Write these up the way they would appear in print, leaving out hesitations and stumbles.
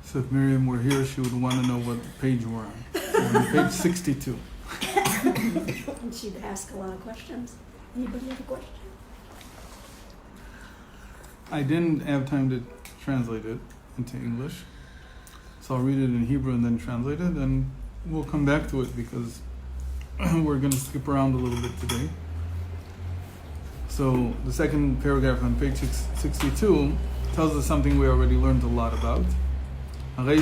So if Miriam were here, she would want to know what page we're on. We're on page 62. And she'd ask a lot of questions. Anybody have a question? I didn't have time to translate it into English, so I'll read it in Hebrew and then translate it, and we'll come back to it because we're going to skip around a little bit today. So the second paragraph on page 62 tells us something we already learned a lot about. That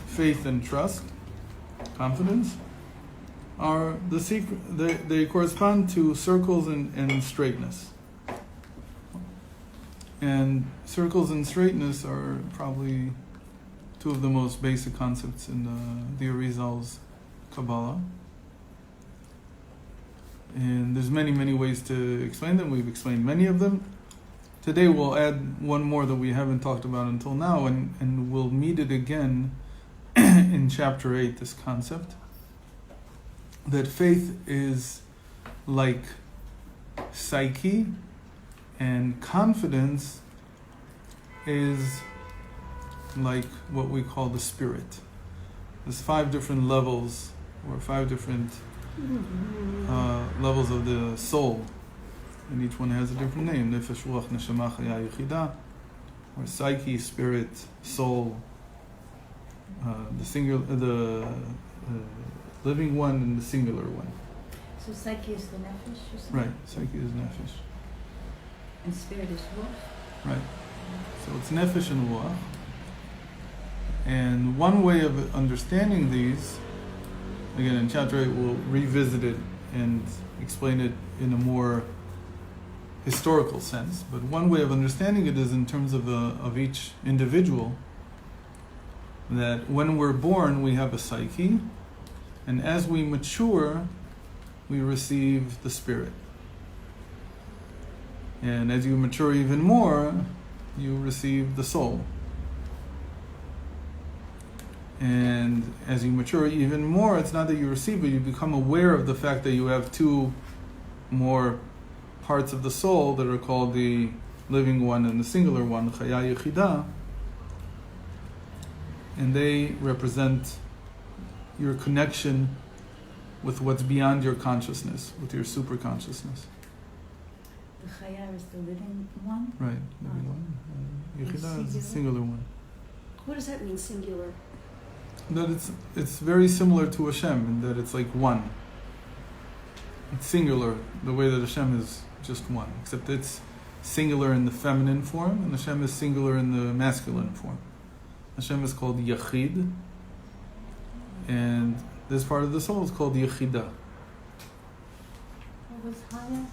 faith and trust, confidence, are the secret. They correspond to circles and straightness. And circles and straightness are probably two of the most basic concepts in the Arizal's Kabbalah. And there's many, many ways to explain them. We've explained many of them. Today we'll add one more that we haven't talked about until now, and we'll meet it again in chapter 8, this concept. That faith is like psyche, and confidence is like what we call the spirit. There's 5 different levels, or 5 different levels of the soul, and each one has a different name. Nefesh, Ruach, Neshama, Chaya, Yechidah, or psyche, spirit, soul, the singular, the living one, and the singular one. So psyche is the nefesh, you said? Right, psyche is nefesh. And spirit is ruach? Right. So it's nefesh and ruach. And one way of understanding these, again in chapter 8 we'll revisit it and explain it in a more historical sense, but one way of understanding it is in terms of each individual, that when we're born we have a psyche, and as we mature we receive the spirit. And as you mature even more, you receive the soul. And as you mature even more, it's not that you receive it, you become aware of the fact that you have 2 more parts of the soul that are called the living one and the singular one, Chaya Yechidah, and they represent your connection with what's beyond your consciousness, with your super consciousness. The Chaya is the living one? Right, living one. Yechidah is the singular one. What does that mean, singular? That it's very similar to Hashem in that it's like one. It's singular, the way that Hashem is just one, except it's singular in the feminine form, and Hashem is singular in the masculine form. Hashem is called Yachid, and this part of the soul is called Yechidah. What was Chaya?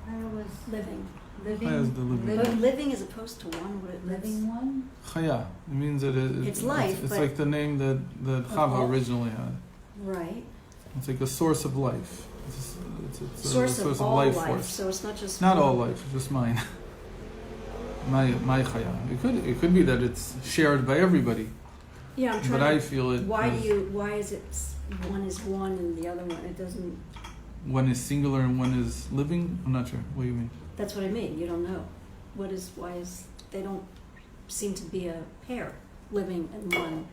Chaya was Living. Chaya is the living. But living as opposed to one, living one? Chaya. It means that it's life. It's like the name that Chava originally had. Right. It's like a source of life. It's a source of all life life force. So it's not just not all life, just mine. my Chaya. It could be that it's shared by everybody. Yeah, I'm trying. But I feel it. Why is it one is one and the other one it doesn't? One is singular and one is living. I'm not sure. What do you mean? That's what I mean. You don't know. Why is they don't seem to be a pair, living and one.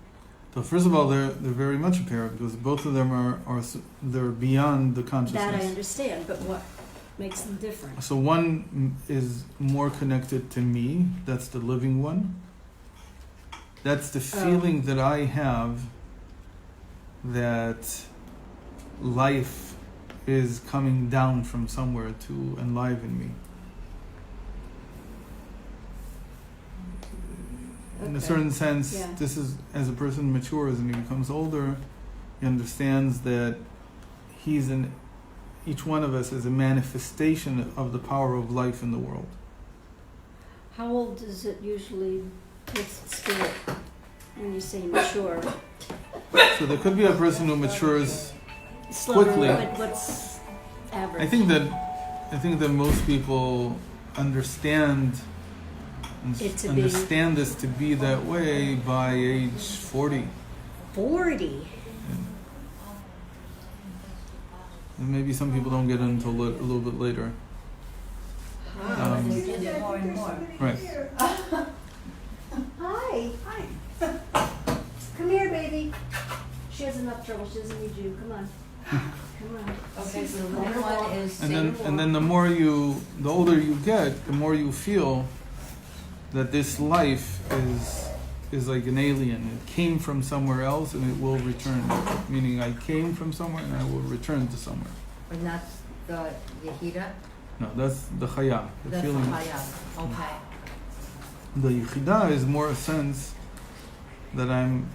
So first of all, they're very much a pair because both of them are they're beyond the consciousness. That I understand, but what makes them different? So one is more connected to me. That's the living one. That's the feeling that I have that life is coming down from somewhere to enliven me. In a certain sense, this is, as a person matures and he becomes older, he understands that each one of us is a manifestation of the power of life in the world. How old does it usually take spirit when you say mature? So there could be a person who matures slower, quickly. But what's average? I think that most people understand this to be that way by age 40. 40? Yeah. And maybe some people don't get it until a little bit later. And get more and more. Right. Hi. Hi. Come here, baby. She has enough trouble. She doesn't need you. Come on. Come on. Okay, so the little one is And then the older you get, the more you feel that this life is like an alien. It came from somewhere else and it will return. Meaning I came from somewhere and I will return to somewhere. and that's the Yehida. No, that's the chaya, the That's the feeling. Chaya. Okay. The yichida is more a sense that I'm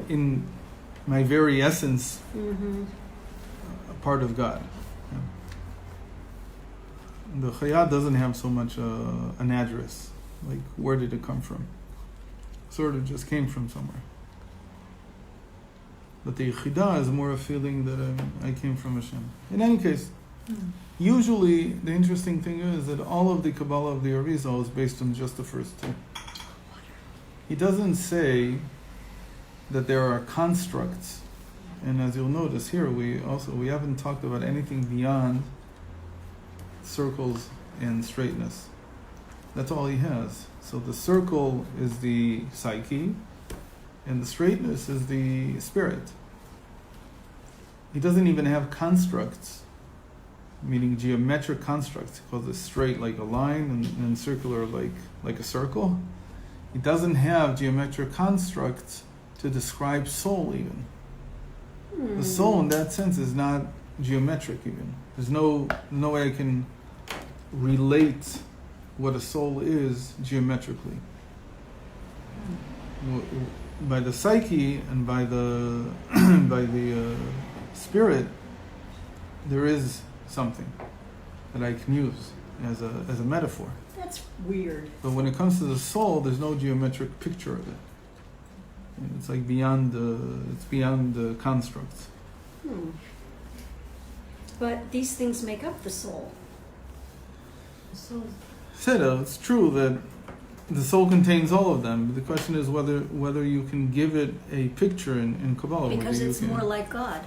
in my very essence Mm-hmm. a part of God. Yeah. The chaya doesn't have so much an address, like where did it come from? Sort of just came from somewhere. But the yichida is more a feeling that I came from Hashem. In any case, usually the interesting thing is that all of the Kabbalah of the Arizal is based on just the first two. He doesn't say that there are constructs, and as you'll notice here, we haven't talked about anything beyond circles and straightness. That's all he has. So the circle is the psyche, and the straightness is the spirit. He doesn't even have constructs, meaning geometric constructs. He calls it straight like a line and circular like a circle. He doesn't have geometric constructs to describe soul even. The soul in that sense is not geometric even. There's no way I can relate what a soul is geometrically. By the psyche and by the by the spirit, there is something that I can use as a metaphor. That's weird. But when it comes to the soul, there's no geometric picture of it. It's like beyond the constructs. But these things make up the soul. So Seda, it's true that the soul contains all of them. The question is whether you can give it a picture in Kabbalah. Because whether you it's can. more like God.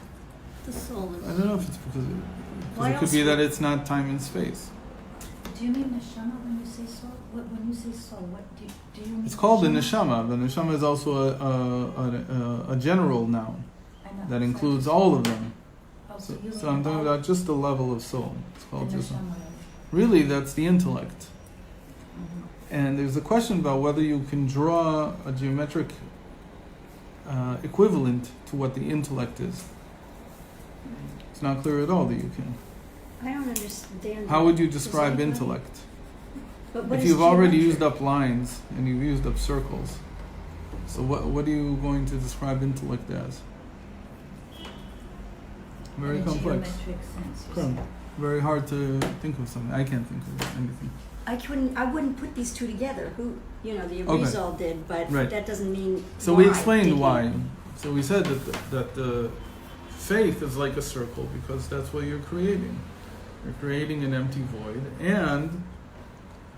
The soul is. I don't know if it's because Why it could else be would- that it's not time and space. do you mean neshama when you say soul? When you say soul, what do you mean? It's called the neshama. The neshama is also a general noun I know. that includes all of them. Oh, So, you so mean I'm talking all about just the level of soul. It's the called just. neshama. Really, that's the intellect. Mhm. And there's a question about whether you can draw a geometric equivalent to what the intellect is. It's not clear at all that you can. I don't understand. How would you Does describe anybody? intellect? But what If is you've already geometric? used up lines and you've used up circles, so what are you going to describe intellect as? Very In a complex. geometric sense, you Correct. say. Very hard to think of something. I can't think of anything. I wouldn't put these two together. The Okay. Arizal did, but Right. that doesn't mean. So why we explained did he. why. So we said that the faith is like a circle because that's what you're creating. You're creating an empty void, and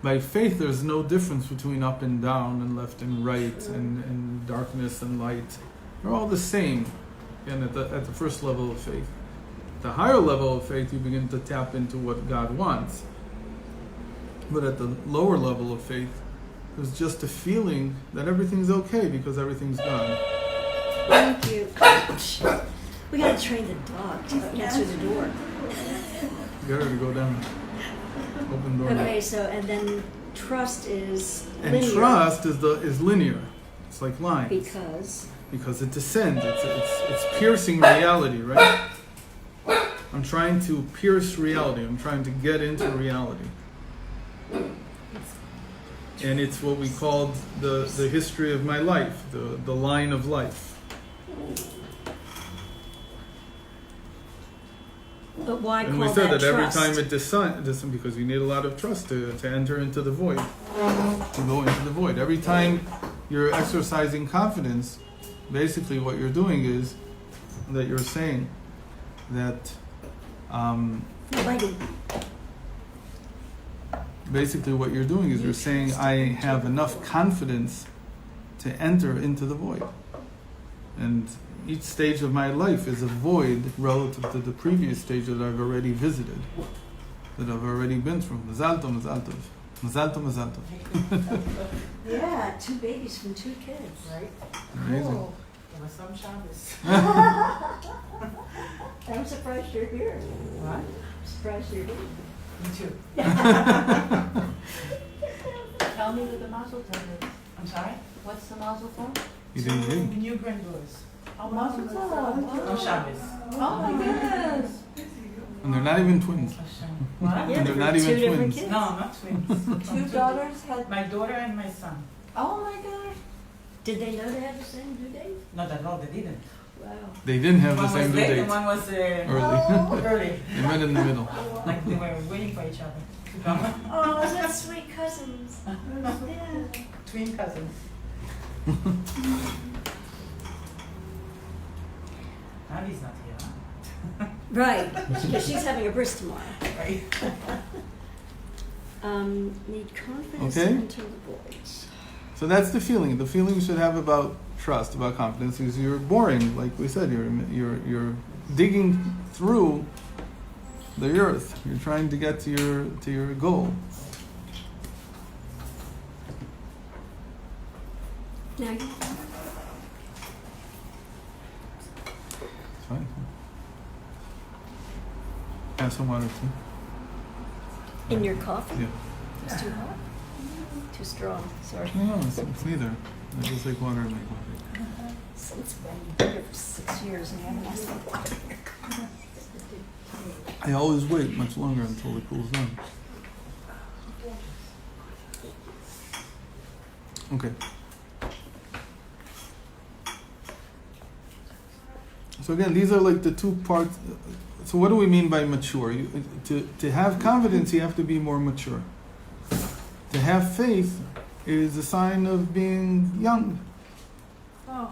by faith there's no difference between up and down and left and right and darkness and light. They're all the same. And at the first level of faith. The higher level of faith, you begin to tap into what God wants. But at the lower level of faith, there's just a feeling that everything's okay because everything's God. Thank you. We gotta train the dog to answer the door. Get her to go down. Open door. Okay, so and then trust is And linear trust is linear. It's like lines. because It descends. It's piercing reality, right? I'm trying to pierce reality. I'm trying to get into reality. And it's what we called the history of my life, the line of life. but why And call we said that that every trust? time it descends, because you need a lot of trust to enter into the void, to go into the void. Every time you're exercising confidence, basically what you're doing is that you're saying that Nobody. basically what you're doing is you're saying I have enough confidence to enter into the void. And each stage of my life is a void relative to the previous stage that I've already visited. that have already been through. Mazal tov, mazal tov. Mazal tov, mazal tov. Yeah, 2 babies from 2 kids. Right? Amazing. Cool. It was some Shabbos. I'm surprised you're here. What? I'm surprised you're here. Me too. Tell me what the mazel tov is. I'm sorry? What's the mazel tov? You didn't Two read. new granddaughters. Oh, mazel tov. No Shabbos. Oh my goodness. And they're not even twins. Hashem. What? Yeah, And they're not two even different twins. kids. No, not twins. 2 daughters had. My daughter and my son. Oh my gosh. Did they know they had the same due date? Not at all, they didn't. Wow. They didn't have the One same was due late date. and one was Early. early. They met in the middle. Like they were waiting for each other to come. Oh, that's sweet cousins. Yeah. Twin cousins. Abby's not here, huh? Right, because she's having a bris tomorrow. Right. Need confidence Okay. to enter the voids. So that's the feeling. The feeling you should have about trust, about confidence, is you're boring, like we said. You're digging through the earth. You're trying to get to your goal. Now, It's fine. Have some water too. in your coffee? Yeah. It's too hot? Too strong, sorry. No, it's neither. I just like water and make water. Since when? You've been here for 6 years and you haven't asked for water. I always wait much longer until it cools down. Okay. So again, these are like the 2 parts. So what do we mean by mature? To have confidence, you have to be more mature. To have faith is a sign of being young. Oh.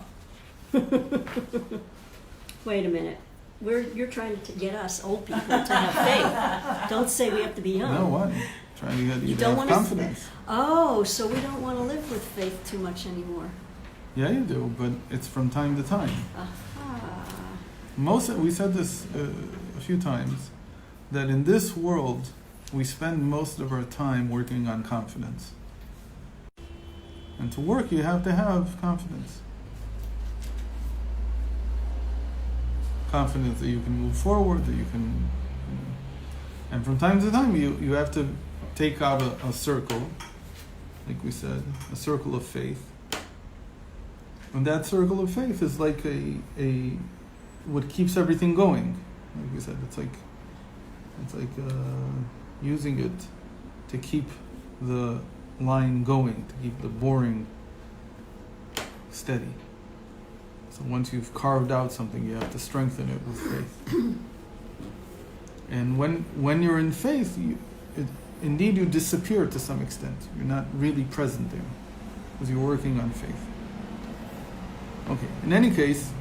Wait a minute. You're trying to get us old people to have faith. Don't say we have to be young. No, what? Trying to get you to don't have want us- confidence. Oh, so we don't want to live with faith too much anymore. Yeah, you do, but it's from time to time. Aha. We said this a few times, that in this world we spend most of our time working on confidence. And to work, you have to have confidence. Confidence that you can move forward, that you can. And from time to time, you have to take out a circle, like we said, a circle of faith. And that circle of faith is like a what keeps everything going. Like we said, it's like using it to keep the line going, to keep the boring steady. So once you've carved out something, you have to strengthen it with faith. And when you're in faith, indeed you disappear to some extent. You're not really present there because you're working on faith. Okay, in any case,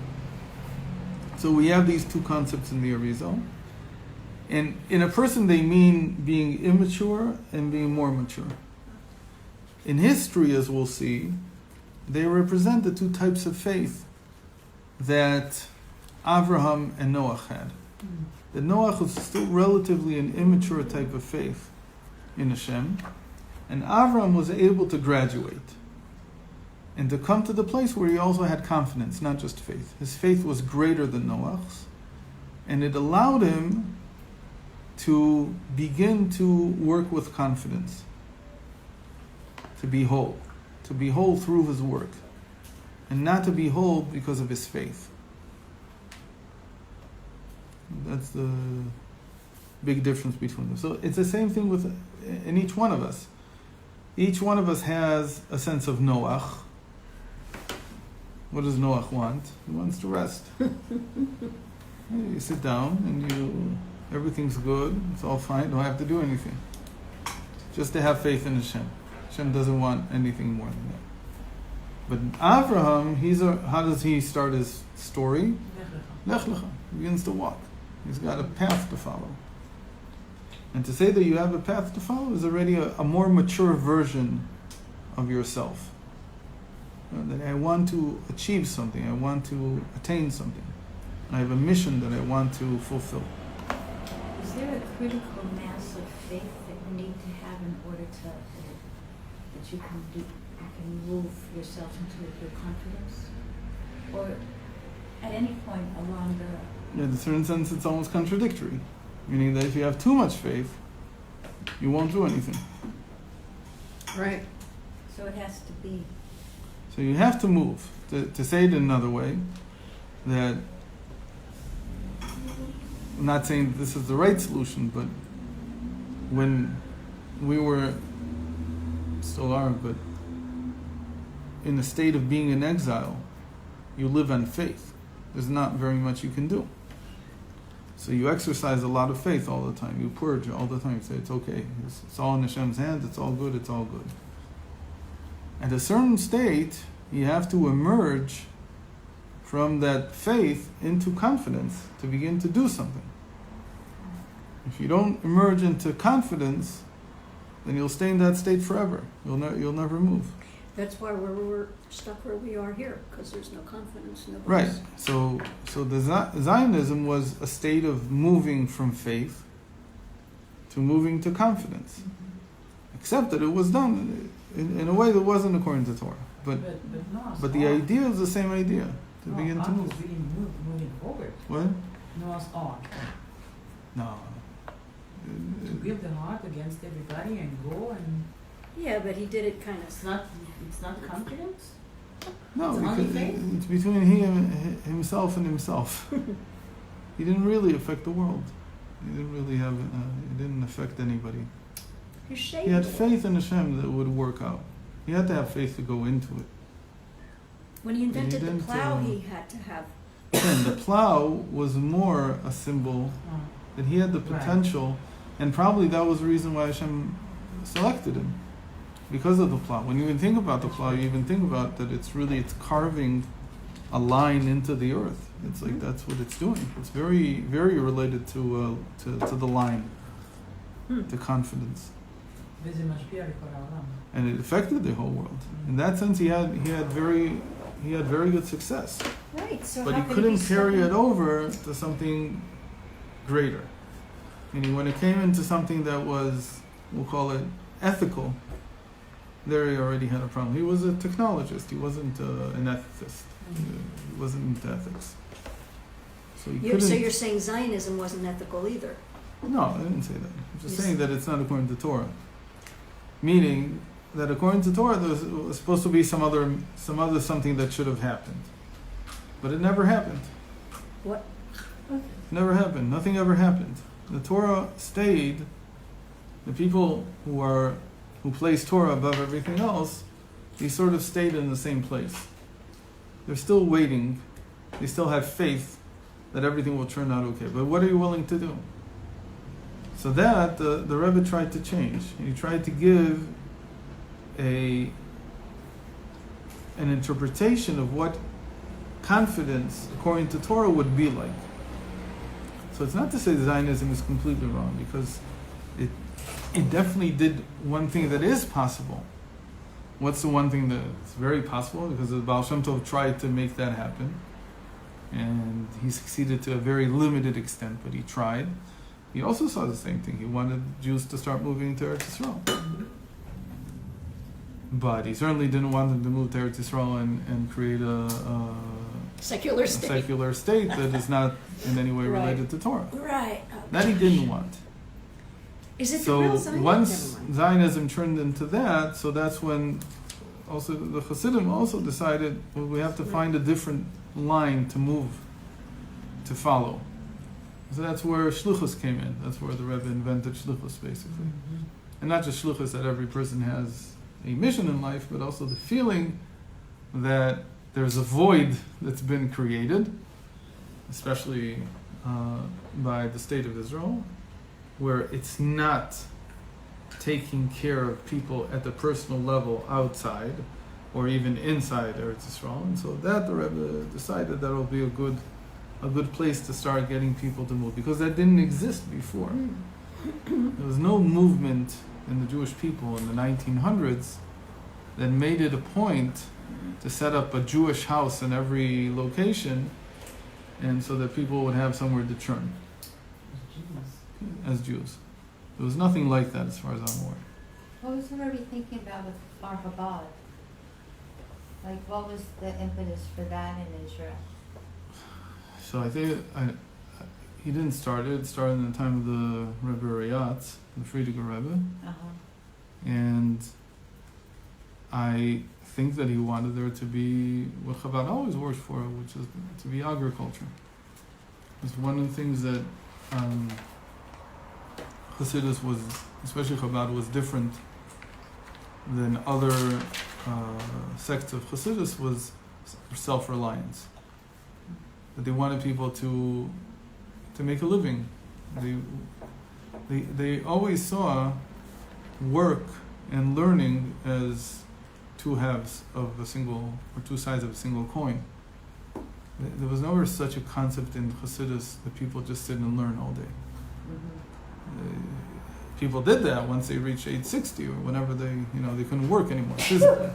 so we have these 2 concepts in the Arizal. And in a person, they mean being immature and being more mature. In history, as we'll see, they represent the 2 types of faith that Avraham and Noach had. That Noach was still relatively an immature type of faith in Hashem, and Avraham was able to graduate and to come to the place where he also had confidence, not just faith. His faith was greater than Noach's, and it allowed him to begin to work with confidence, to be whole through his work, and not to be whole because of his faith. That's the big difference between them. So it's the same thing in each one of us. Each one of us has a sense of Noach. What does Noach want? He wants to rest. You sit down and everything's good, it's all fine, don't have to do anything. Just to have faith in Hashem. Hashem doesn't want anything more than that. But Avraham, how does he start his story? Lech lecha. He begins to walk. He's got a path to follow. And to say that you have a path to follow is already a more mature version of yourself. That I want to achieve something, I want to attain something. I have a mission that I want to fulfill. Is there a critical mass of faith that you need to have in order to, that you can move yourself into your confidence? Or at any point along the, In a certain sense, it's almost contradictory. Meaning that if you have too much faith, you won't do anything. Right. so it has to be, So you have to move. To say it in another way, that I'm not saying this is the right solution, but when we were, still are, but in a state of being in exile, you live on faith. There's not very much you can do. So you exercise a lot of faith all the time. You purge all the time. You say, it's okay. It's all in Hashem's hands. It's all good. It's all good. At a certain state, you have to emerge from that faith into confidence to begin to do something. If you don't emerge into confidence, then you'll stay in that state forever. You'll never move. That's why we're stuck where we are here, because there's no confidence. Right. So the Zionism was a state of moving from faith to moving to confidence. Except that it was done in a way that wasn't according to Torah. But the idea is the same idea, to begin to move. Really moving forward. What? Noah's Ark. No. To give the heart against everybody and go and Yeah, but he did it kind it's not confidence. No, It's only because faith? it's between himself and himself. He didn't really affect the world. He didn't really have. He didn't affect anybody. You're He had faith in Hashem that it would work out. He had to have faith to go into it. When he invented the didn't, plow, he had to have. And the plow was more a symbol Oh. that he had the Right. potential, and probably that was the reason why Hashem selected him, because of the plow. When you even think about the plow, you even think about that it's carving a line into the earth. It's like that's what it's doing. It's very, very related to the line, to confidence, וזה משפיע לכל העולם. and it affected the whole world. In that sense, he had very good success, Right. So but how he could couldn't be carry stuck it over to something greater. Meaning, when it came into something that was, we'll call it ethical, there he already had a problem. He was a technologist. He wasn't an ethicist. He wasn't into ethics. So he couldn't. So you're saying Zionism wasn't ethical either? No, I didn't say that. I'm just You saying that it's not according to Torah. Meaning that according to Torah, there was supposed to be some other something that should have happened, but it never happened. What? Never happened. Nothing ever happened. The Torah stayed. The people who place Torah above everything else, they sort of stayed in the same place. They're still waiting. They still have faith that everything will turn out okay. But what are you willing to do? So that the Rebbe tried to change. He tried to give an interpretation of what confidence, according to Torah, would be like. So it's not to say Zionism is completely wrong, because it definitely did one thing that is possible. What's the one thing that's very possible? Because the Baal Shem Tov tried to make that happen, and he succeeded to a very limited extent, but he tried. He also saw the same thing. He wanted Jews to start moving to Eretz Yisrael. But he certainly didn't want them to move to Eretz Yisrael and create a Secular state. secular state that is not in any way Right. related to Torah. Right. That he didn't want. Is it the So real Zionism? once Never mind. Zionism turned into that, so that's when also the Hasidim also decided, well, we have to find a different line to move, to follow. So that's where Shluchus came in. That's where the Rebbe invented Shluchus, basically. And not just Shluchus, that every person has a mission in life, but also the feeling that there's a void that's been created, especially by the state of Israel, where it's not taking care of people at the personal level outside or even inside Eretz Yisrael. And so that the Rebbe decided that will be a good place to start getting people to move, because that didn't exist before. There was no movement in the Jewish people in the 1900s that made it a point to set up a Jewish house in every location, and so that people would have somewhere to turn. as Jews. There was nothing like that as far as I'm aware. What was the Rebbe thinking about with Kfar Chabad? Like, what was the impetus for that in Israel? So I think he didn't start it. It started in the time of the Rebbe Rayatz, the Friediger Rebbe. Uh-huh. And I think that he wanted there to be what Chabad always worked for, which is to be agriculture. It's one of the things that Hasidus was, especially Chabad, was different than other sects of Hasidus, was self-reliance. That they wanted people to make a living. They always saw work and learning as two halves of a single, or two sides of a single coin. There was never such a concept in Hasidus that people just sit and learn all day. People did that once they reached age 60 or whenever they couldn't work anymore physically.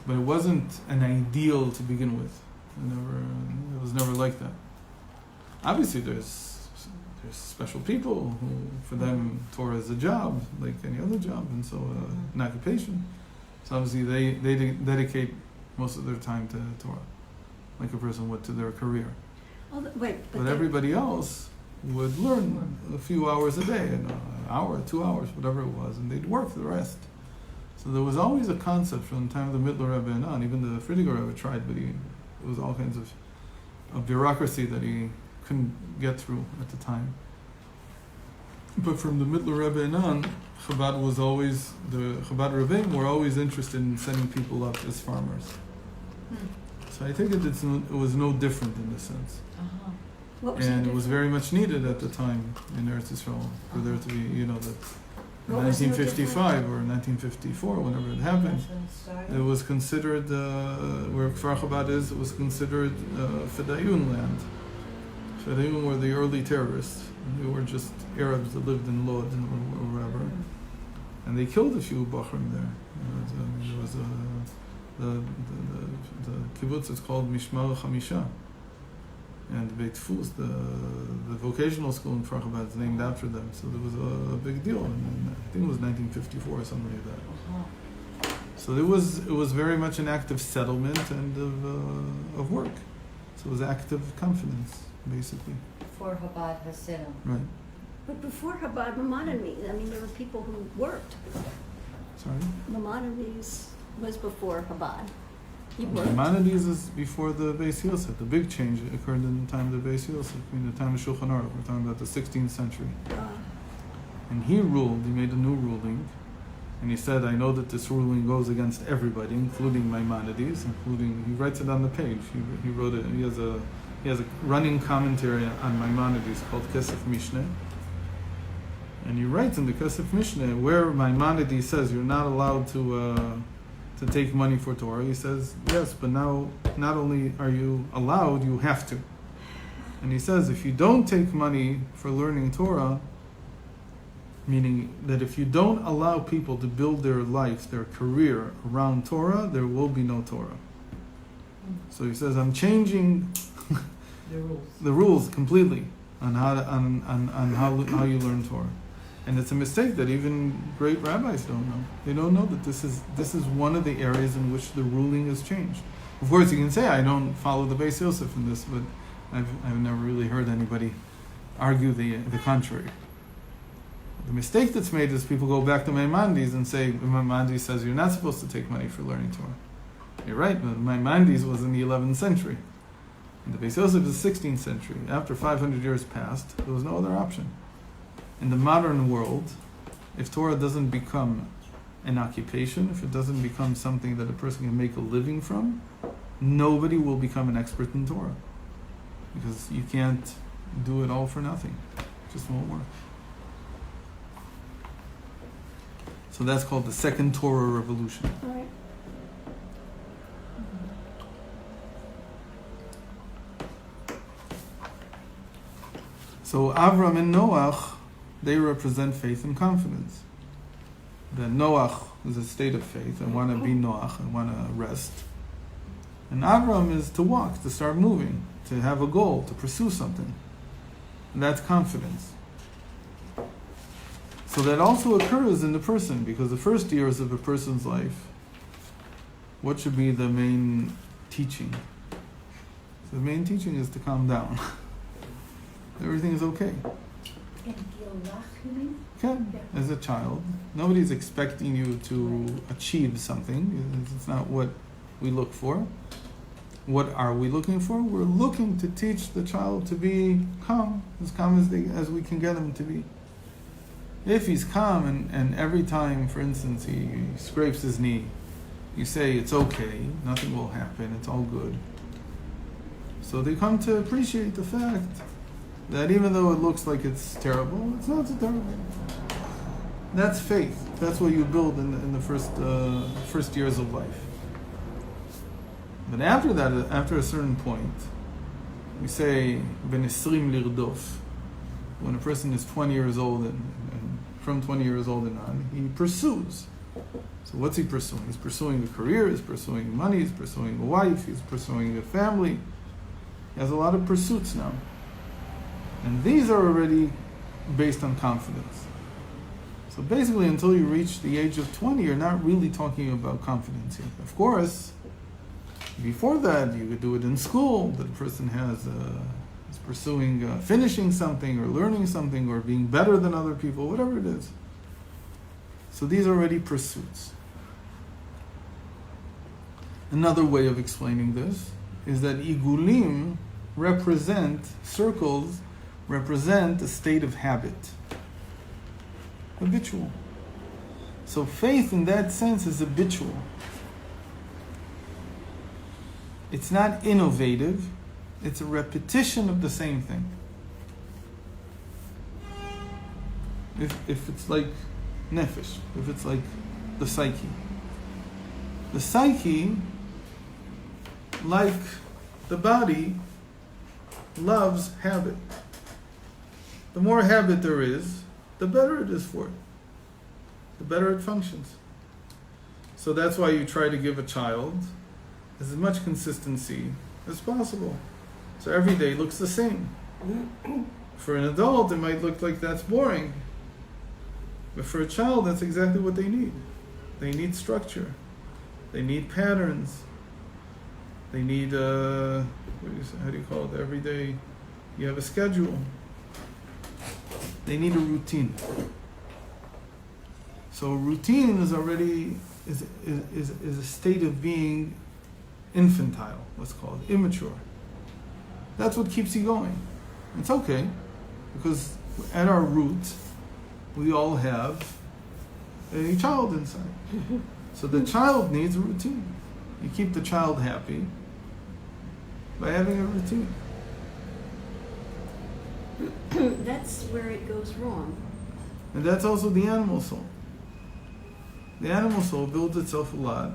But it wasn't an ideal to begin with. It was never like that. Obviously, there's special people who, for them, Torah is a job like any other job, and so an occupation. So obviously, they dedicate most of their time to Torah, like a person would to their career. But everybody else would learn a few hours a day, an hour, 2 hours, whatever it was, and they'd work the rest. So there was always a concept from the time of the Mittler Rebbe and on. Even the Friediger Rebbe tried, but it was all kinds of bureaucracy that he couldn't get through at the time. But from the Mittler Rebbe and on, Chabad was always, the Chabad Rebbeim were always interested in sending people up as farmers. So I think it was no different in this sense. And it was very much needed at the time in Eretz Yisrael for there to be, that in 1955 or 1954, whenever it happened, it was considered, where Kfar Chabad is, it was considered Fedayun land. Fedayun were the early terrorists. They were just Arabs that lived in Lod or wherever. And they killed a few Bachrim there. There was the kibbutz is called Mishmar Chamisha. And the Beit Dfus, the vocational school in Kfar Chabad is named after them. So there was a big deal. And I think it was 1954 or something like that. So it was very much an act of settlement and of work. So it was active confidence, basically. For Chabad Hasidim. Right. But before Chabad, Maimonides, there were people who worked. Sorry? Maimonides was before Chabad. He worked. Maimonides is before the Beis Yosef. The big change occurred in the time of the Beis Yosef, in the time of Shulchan Aruch. We're talking about the 16th century. And he made a new ruling, and he said, I know that this ruling goes against everybody, including Maimonides, he writes it on the page. He wrote it, he has a running commentary on Maimonides called Kesef Mishneh. And he writes in the Kesef Mishneh, where Maimonides says you're not allowed to take money for Torah, he says, yes, but now not only are you allowed, you have to. And he says, if you don't take money for learning Torah, meaning that if you don't allow people to build their life, their career around Torah, there will be no Torah. So he says, I'm changing the rules completely on how you learn Torah. And it's a mistake that even great rabbis don't know. They don't know that this is one of the areas in which the ruling has changed. Of course, you can say, I don't follow the Beis Yosef in this, but I've never really heard anybody argue the contrary. The mistake that's made is people go back to Maimonides and say, Maimonides says you're not supposed to take money for learning Torah. You're right, but Maimonides was in the 11th century. And the Beis Yosef is the 16th century. After 500 years passed, there was no other option. In the modern world, if Torah doesn't become an occupation, if it doesn't become something that a person can make a living from, nobody will become an expert in Torah. Because you can't do it all for nothing. It just won't work. So that's called the Second Torah Revolution. All right. So Avram and Noach, they represent faith and confidence. That Noach is a state of faith. I want to be Noach. I want to rest. And Avram is to walk, to start moving, to have a goal, to pursue something. And that's confidence. So that also occurs in the person, because the first years of a person's life, what should be the main teaching? So the main teaching is to calm down. Everything is okay. And gilach, you mean? Okay, as a child, nobody's expecting you to achieve something. It's not what we look for. What are we looking for? We're looking to teach the child to be calm as we can get him to be. If he's calm and every time, for instance, he scrapes his knee, you say, it's okay, nothing will happen, it's all good. So they come to appreciate the fact that even though it looks like it's terrible, it's not so terrible. That's faith. That's what you build in the first years of life. But after that, after a certain point, we say, ben esrim lirdof. When a person is 20 years old and from 20 years old and on, he pursues. So what's he pursuing? He's pursuing a career, he's pursuing money, he's pursuing a wife, he's pursuing a family. He has a lot of pursuits now. And these are already based on confidence. So basically, until you reach the age of 20, you're not really talking about confidence yet. Of course, before that, you could do it in school, that a person is pursuing finishing something or learning something or being better than other people, whatever it is. So these are already pursuits. Another way of explaining this is that igulim circles represent a state of habit. Habitual. So faith in that sense is habitual. It's not innovative, it's a repetition of the same thing. If it's like nefesh, if it's like the psyche. The psyche, like the body, loves habit. The more habit there is, the better it is for it. The better it functions. So that's why you try to give a child as much consistency as possible. So every day looks the same. For an adult, it might look like that's boring. But for a child, that's exactly what they need. They need structure. They need patterns. They need, how do you call it? Every day you have a schedule. They need a routine. So routine is already is a state of being infantile, let's call it, immature. That's what keeps you going. It's okay, because at our root, we all have a child inside. So the child needs a routine. You keep the child happy by having a routine. That's where it goes wrong. And that's also the animal soul. The animal soul builds itself a lot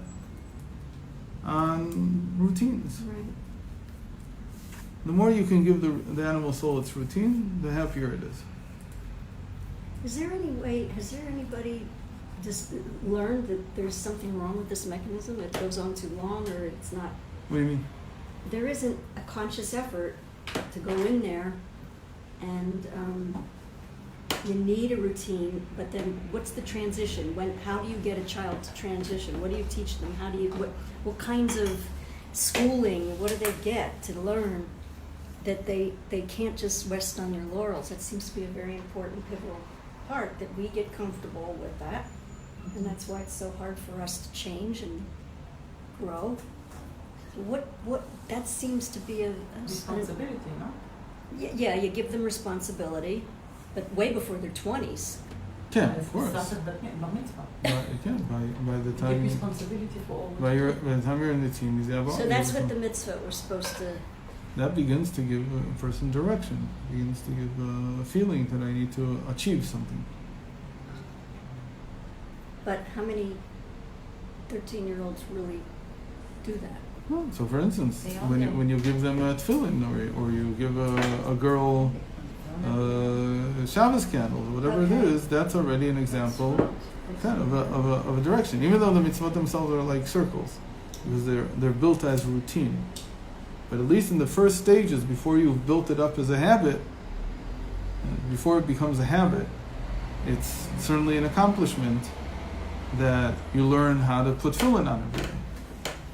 on routines. Right. The more you can give the animal soul its routine, the happier it is. Has there anybody just learned that there's something wrong with this mechanism? It goes on too long, or it's not? What do you mean? There isn't a conscious effort to go in there, and you need a routine. But then, what's the transition? How do you get a child to transition? What do you teach them? What kinds of schooling? What do they get to learn that they can't just rest on their laurels? That seems to be a very important, pivotal part, that we get comfortable with that, and that's why it's so hard for us to change and grow. What that seems to be a Responsibility, no? yeah, you give them responsibility, but way before their 20s. Yeah, of course. Started bar mitzvah. By the Give time responsibility for all. by the time you're in the teens, you have all. So that's what the mitzvah we're supposed to. That begins to give a person direction. Begins to give a feeling that I need to achieve something. But how many 13-year-olds really do that? Well, so for instance, They all when do. you give them a tefillin, or you give a girl Shabbos candles, whatever it Okay. is, that's already an example kind of a direction. Even though the mitzvot themselves are like circles, because they're built as routine. But at least in the first stages, before you've built it up as a habit, before it becomes a habit, it's certainly an accomplishment that you learn how to put tefillin on every day.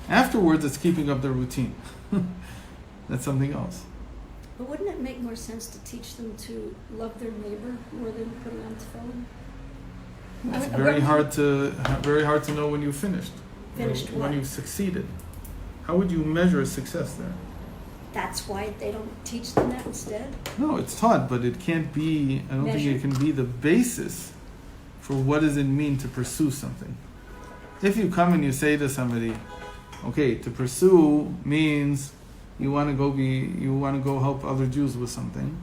Afterwards, it's keeping up the routine. That's something else. But wouldn't it make more sense to teach them to love their neighbor more than putting on tefillin? It's I- very what- hard to know when you finished. Finished when what? you succeeded. How would you measure success there? That's why they don't teach them that instead? No, it's taught, but it can't be. I don't think it Measured? can be the basis for what does it mean to pursue something. If you come and you say to somebody, okay, to pursue means you want to go help other Jews with something.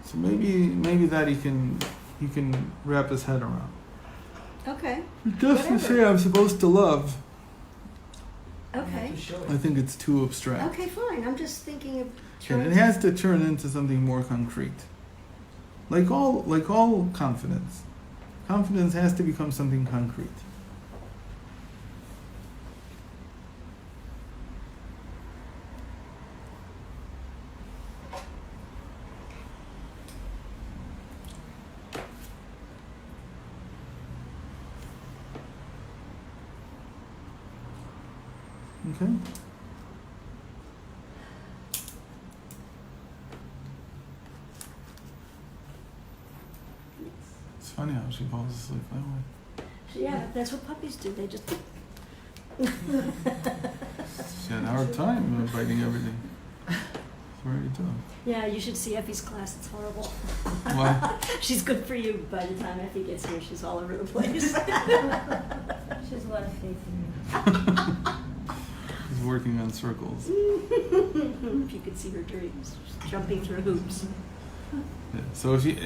So maybe that he can wrap his head around. Okay, Just to Whatever. say I'm supposed to love, You have okay. to show it. I think it's too abstract. Okay, fine. I'm just thinking of And trying it has to turn into something more concrete. Like all confidence. Confidence has to become something concrete. Okay. It's funny how she falls asleep that way. Yeah, that's what puppies do. They just She had a hard time biting everything. What are you doing? Yeah, you should see Effie's class. It's horrible. Why? She's good for you. By the time Effie gets here, she's all over the place. She has a lot of faith in me. She's working on circles. If you could see her dreams, she's jumping through hoops. Yeah. So if you,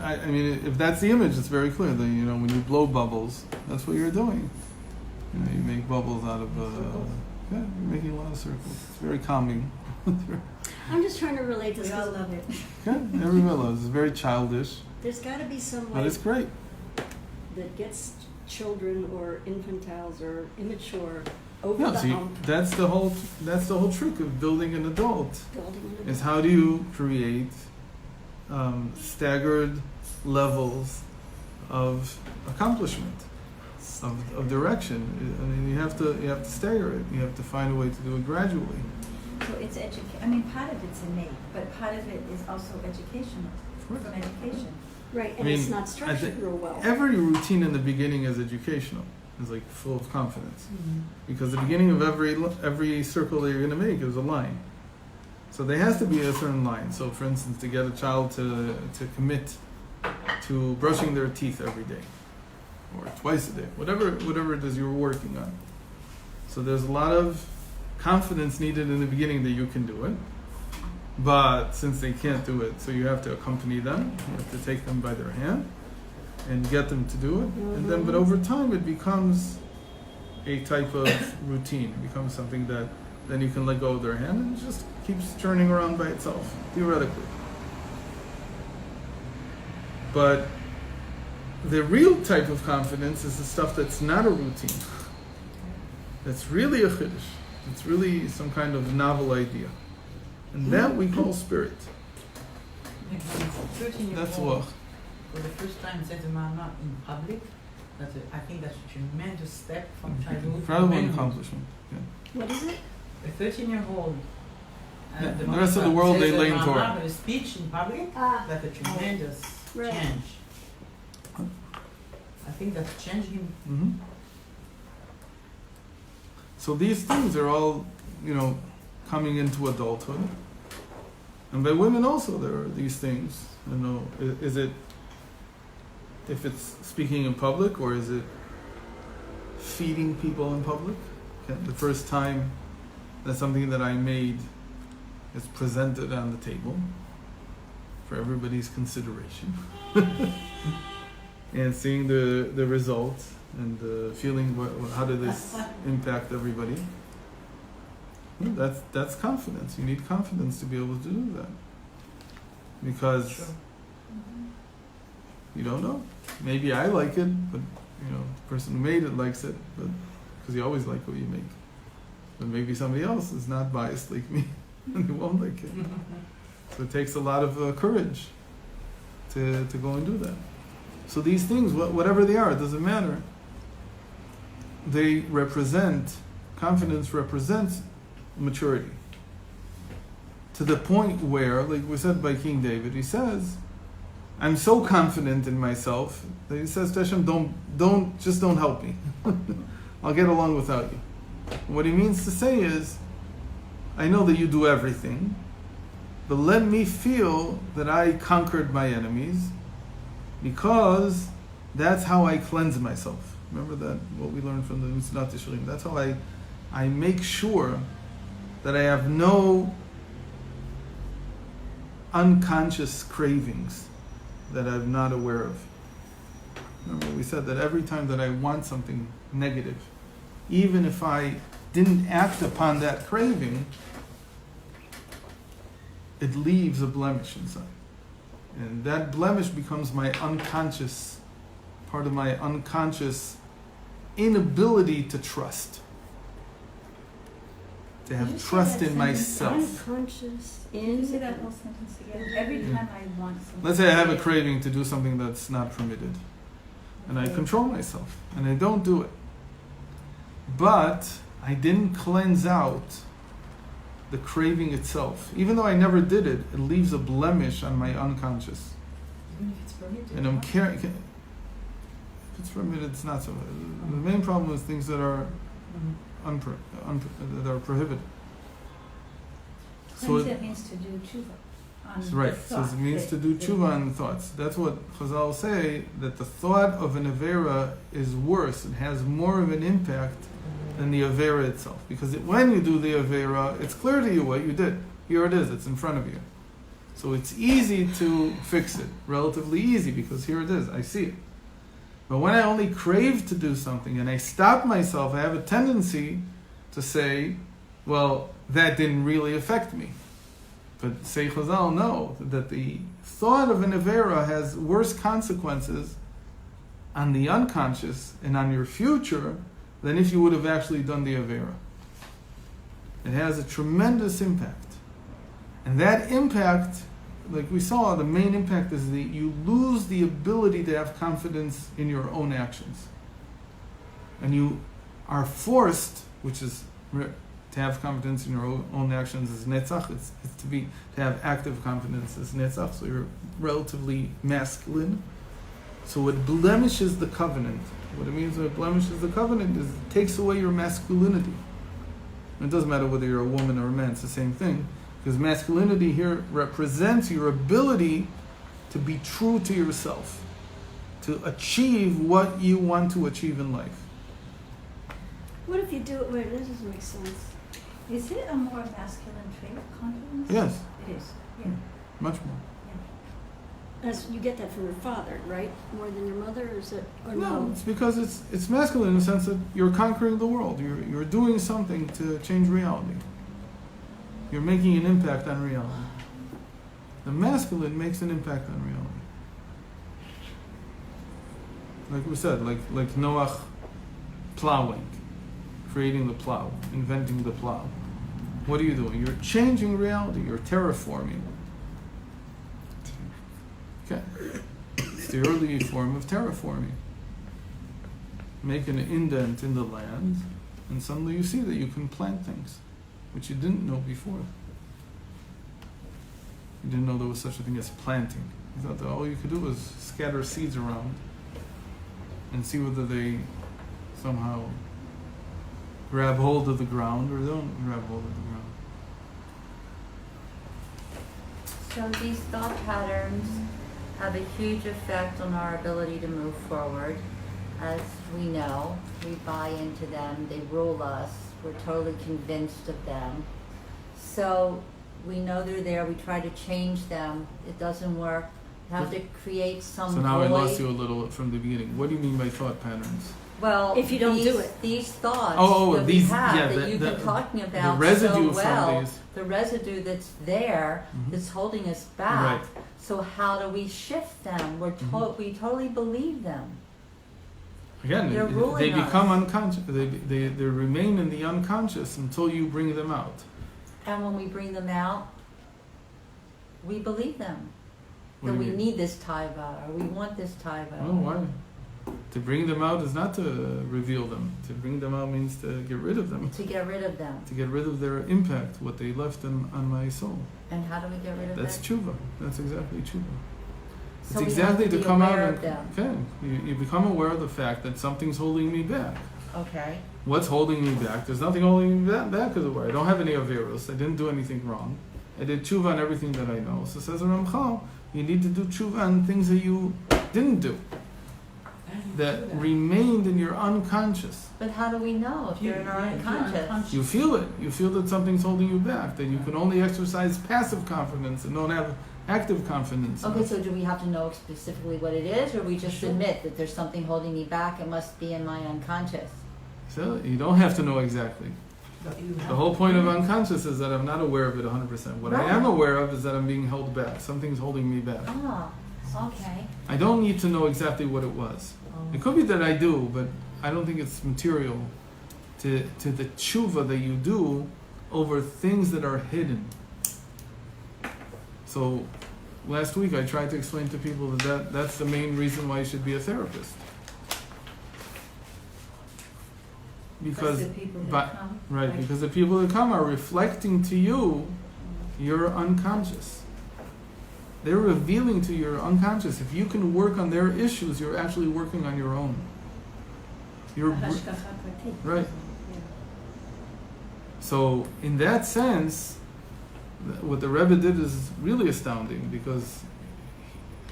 I mean, if that's the image, it's very clear that when you blow bubbles, that's what you're doing. You make bubbles out of. Yeah, you're making a lot of circles. It's very calming. I'm just trying to relate this. We all love it. Yeah, everybody loves. It's very childish, There's got to be some but way it's great. that gets children or infantiles or immature over No, the see, hump. that's the whole trick of building an adult. Building an Is how do you create staggered levels of accomplishment, of direction. I mean, you have to stagger it. You have to find a way to do it gradually. So it's I mean, part of it's innate, but part of it is also educational, from education. Right, I and mean, it's not structured real well. Every routine in the beginning is educational. It's like full of confidence, Mhm. because the beginning of every circle that you're going to make is a line. So there has to be a certain line. So, for instance, to get a child to commit to brushing their teeth every day, or twice a day, whatever it is you're working on. So there's a lot of confidence needed in the beginning that you can do it. But since they can't do it, so you have to accompany them. You have to take them by their hand and get them to do it. And then, but over time, it becomes a type of routine. It becomes something that then you can let go of their hand and it just keeps churning around by itself, theoretically. But the real type of confidence is the stuff that's not a routine. That's really a chiddush. It's really some kind of novel idea. And that we call spirit. Like when it's 13-year-old, That's what. for the first time said to Mama in public, I think that's a tremendous step from childhood to Incredible manhood. accomplishment. Yeah. What is it? A 13-year-old. Yeah, the rest of the world, they lay in Torah. But a speech in public, Ah, that's a tremendous Right. change. I think that's changing. Mm-hmm. So these things are all, coming into adulthood. And by women also, there are these things. Is it, if it's speaking in public, or is it feeding people in public? Okay. The first time that something that I made is presented on the table for everybody's consideration. And seeing the result and feeling how did this impact everybody. That's confidence. You need confidence to be able to do that. Because Sure. you don't know. Maybe I like it, but the person who made it likes it, but because you always like what you make. But maybe somebody else is not biased like me and they won't like it. So it takes a lot of courage to go and do that. So these things, whatever they are, it doesn't matter. They represent, confidence represents maturity. To the point where, like we said by King David, he says, I'm so confident in myself that he says to Hashem, don't help me. I'll get along without you. What he means to say is, I know that you do everything, but let me feel that I conquered my enemies, because that's how I cleanse myself. Remember that, what we learned from the Mitzvot Tishrim. That's how I make sure that I have no unconscious cravings that I'm not aware of. Remember, we said that every time that I want something negative, even if I didn't act upon that craving, it leaves a blemish inside. And that blemish becomes my unconscious, part of my unconscious inability to trust. To Did you have say trust that in sentence? myself. Unconscious Can you say in. that whole sentence again? Every Yeah. time I want something. Let's say I have a craving to do something that's not permitted. And I Okay. control myself. And I don't do it. But I didn't cleanse out the craving itself. Even though I never did it, it leaves a blemish on my unconscious. Even if it's permitted. And I'm carrying. If it's permitted, it's not so. The main problem is things that are that are prohibited. So Cleanse it, it means to do tshuva on That's the right. So thought it means that- to do that- tshuva on thoughts. That's what Chazal say, that the thought of an avera is worse. It has more of an impact than the avera itself. Because when you do the avera, it's clear to you what you did. Here it is. It's in front of you. So it's easy to fix it. Relatively easy, because here it is. I see it. But when I only crave to do something and I stop myself, I have a tendency to say, well, that didn't really affect me. But say Chazal, no, that the thought of an avera has worse consequences on the unconscious and on your future than if you would have actually done the avera. It has a tremendous impact. And that impact, like we saw, the main impact is that you lose the ability to have confidence in your own actions. And you are forced, which is to have confidence in your own actions is netzach. It's to have active confidence is netzach. So you're relatively masculine. So it blemishes the covenant. What it means when it blemishes the covenant is it takes away your masculinity. And it doesn't matter whether you're a woman or a man; it's the same thing. Because masculinity here represents your ability to be true to yourself, to achieve what you want to achieve in life. What if you do it? Wait, this doesn't make sense. Is it a more masculine trait, confidence? Yes, It is, yeah. much more. As you get that from your father, right? More than your mother, or is it? Or No, it's because it's masculine in the sense that you're conquering the world. You're doing something to change reality. You're making an impact on reality. The masculine makes an impact on reality. Like we said, like Noach plowing, creating the plow, inventing the plow. What are you doing? You're changing reality. You're terraforming. Okay. It's the early form of terraforming. Make an indent in the land, and suddenly you see that you can plant things, which you didn't know before. You didn't know there was such a thing as planting. You thought that all you could do was scatter seeds around and see whether they somehow grab hold of the ground or don't grab hold of the ground. So these thought patterns have a huge effect on our ability to move forward. As we know, we buy into them, they rule us, we're totally convinced of them. So we know they're there, we try to change them, it doesn't work. We have to create some So now I lost you void. a little from the beginning. What do you mean by thought patterns? Well, If you don't do these- it. These thoughts Oh, that these- we have, yeah, that you've been talking about residue so from well, these. the residue that's there, Mhm. that's holding us back. Right. So how do we shift them? Mhm. We totally believe them. Again, They're they ruling become us. unconscious. They remain in the unconscious until you bring them out. And when we bring them out, we believe them. What that do we you mean? need this taiva, or we want this taiva. Oh, why? To bring them out is not to reveal them. To bring them out means to get rid of them. To get rid of them. To get rid of their impact, what they left on my soul. And how do we get rid of That's that? tshuva. That's exactly tshuva. It's So we exactly have to to be come out aware and of them. okay. You become aware of the fact that something's holding me back. Okay. What's holding me back? There's nothing holding me back because of where I don't have any averus. I didn't do anything wrong. I did tshuva on everything that I know. So says the Ramchal, you need to do tshuva on things that you didn't do, that remained in your unconscious. But how do we know if you're in our unconscious? You feel it. You feel that something's holding you back, that you can only exercise passive confidence and don't have active confidence. Okay, so do we have to know specifically what it is, or we just Sure. admit that there's something holding me back? It must be in my unconscious. So you don't have to know exactly. But you The have whole to point of do it. unconscious is that I'm not aware of it 100%. What I Right. am aware of is that I'm being held back. Something's holding me back. Ah, okay. I don't need to know exactly what it was. It could be that I do, but I don't think it's material to the tshuva that you do over things that are hidden. So last week I tried to explain to people that's the main reason why you should be a therapist. Because That's the people that but- come. right, because the people that come are reflecting to you your unconscious. They're revealing to your unconscious. If you can work on their issues, you're actually working on your own. You're Hashgacha pratit. right. So in that sense, what the Rebbe did is really astounding, because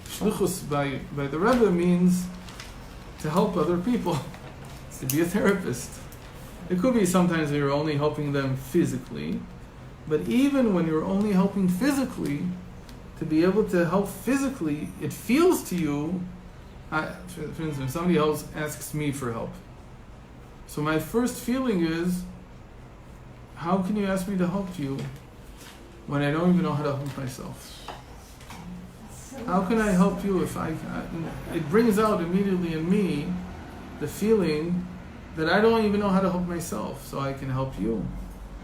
shlichus by the Rebbe means to help other people. It's to be a therapist. It could be sometimes you're only helping them physically, but even when you're only helping physically, to be able to help physically, it feels to you, for instance, somebody else asks me for help. So my first feeling is, how can you ask me to help you when I don't even know how to help myself? How can I help you if it brings out immediately in me the feeling that I don't even know how to help myself, so I can help you.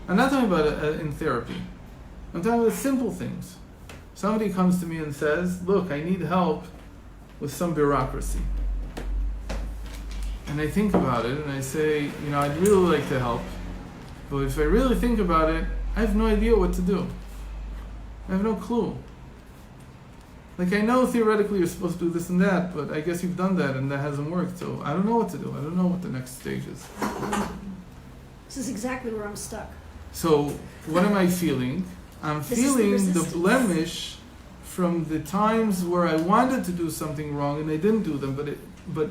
I'm not talking about it in therapy. I'm talking about simple things. Somebody comes to me and says, look, I need help with some bureaucracy. And I think about it and I say, I'd really like to help, but if I really think about it, I have no idea what to do. I have no clue. Like, I know theoretically you're supposed to do this and that, but I guess you've done that and that hasn't worked, so I don't know what to do. I don't know what the next stage is. This is exactly where I'm stuck. So, what am I feeling? I'm This is the feeling the resistance. blemish from the times where I wanted to do something wrong and I didn't do them, but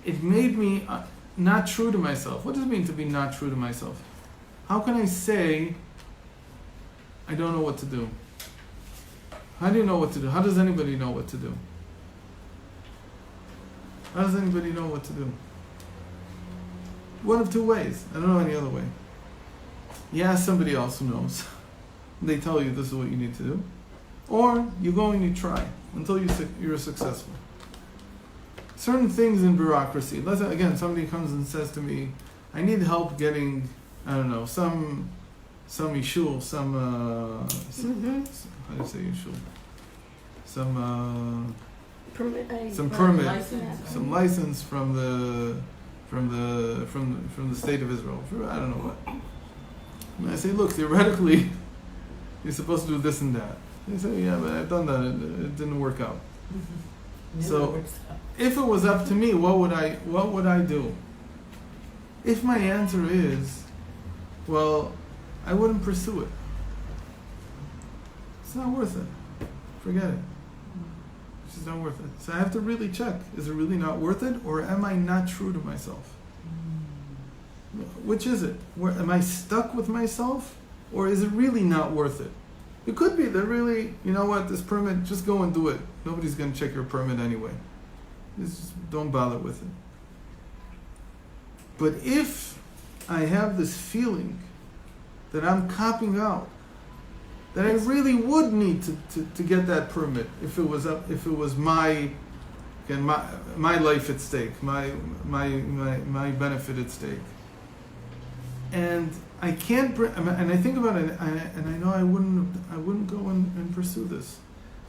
it made me not true to myself. What does it mean to be not true to myself? How can I say I don't know what to do? How do you know what to do? How does anybody know what to do? How does anybody know what to do? One of two ways. I don't know any other way. You ask somebody else who knows. They tell you this is what you need to do. Or you go and you try until you're successful. Certain things in bureaucracy. Again, somebody comes and says to me, I need help getting, I don't know, some ishul, how do you say ishul? Some permit, License. some license from the state of Israel. I don't know what. And I say, look, theoretically, you're supposed to do this and that. They say, yeah, but I've done that. It didn't work out. So, if it was up to me, what would I do? If my answer is, well, I wouldn't pursue it. It's not worth it. Forget it. It's just not worth it. So I have to really check. Is it really not worth it, or am I not true to myself? Which is it? Am I stuck with myself, or is it really not worth it? It could be that really, you know what, this permit, just go and do it. Nobody's going to check your permit anyway. Just don't bother with it. But if I have this feeling that I'm copping out, that I really would need to get that permit if it was my life at stake, my benefit at stake. And I can't, and I think about it, and I know I wouldn't go and pursue this.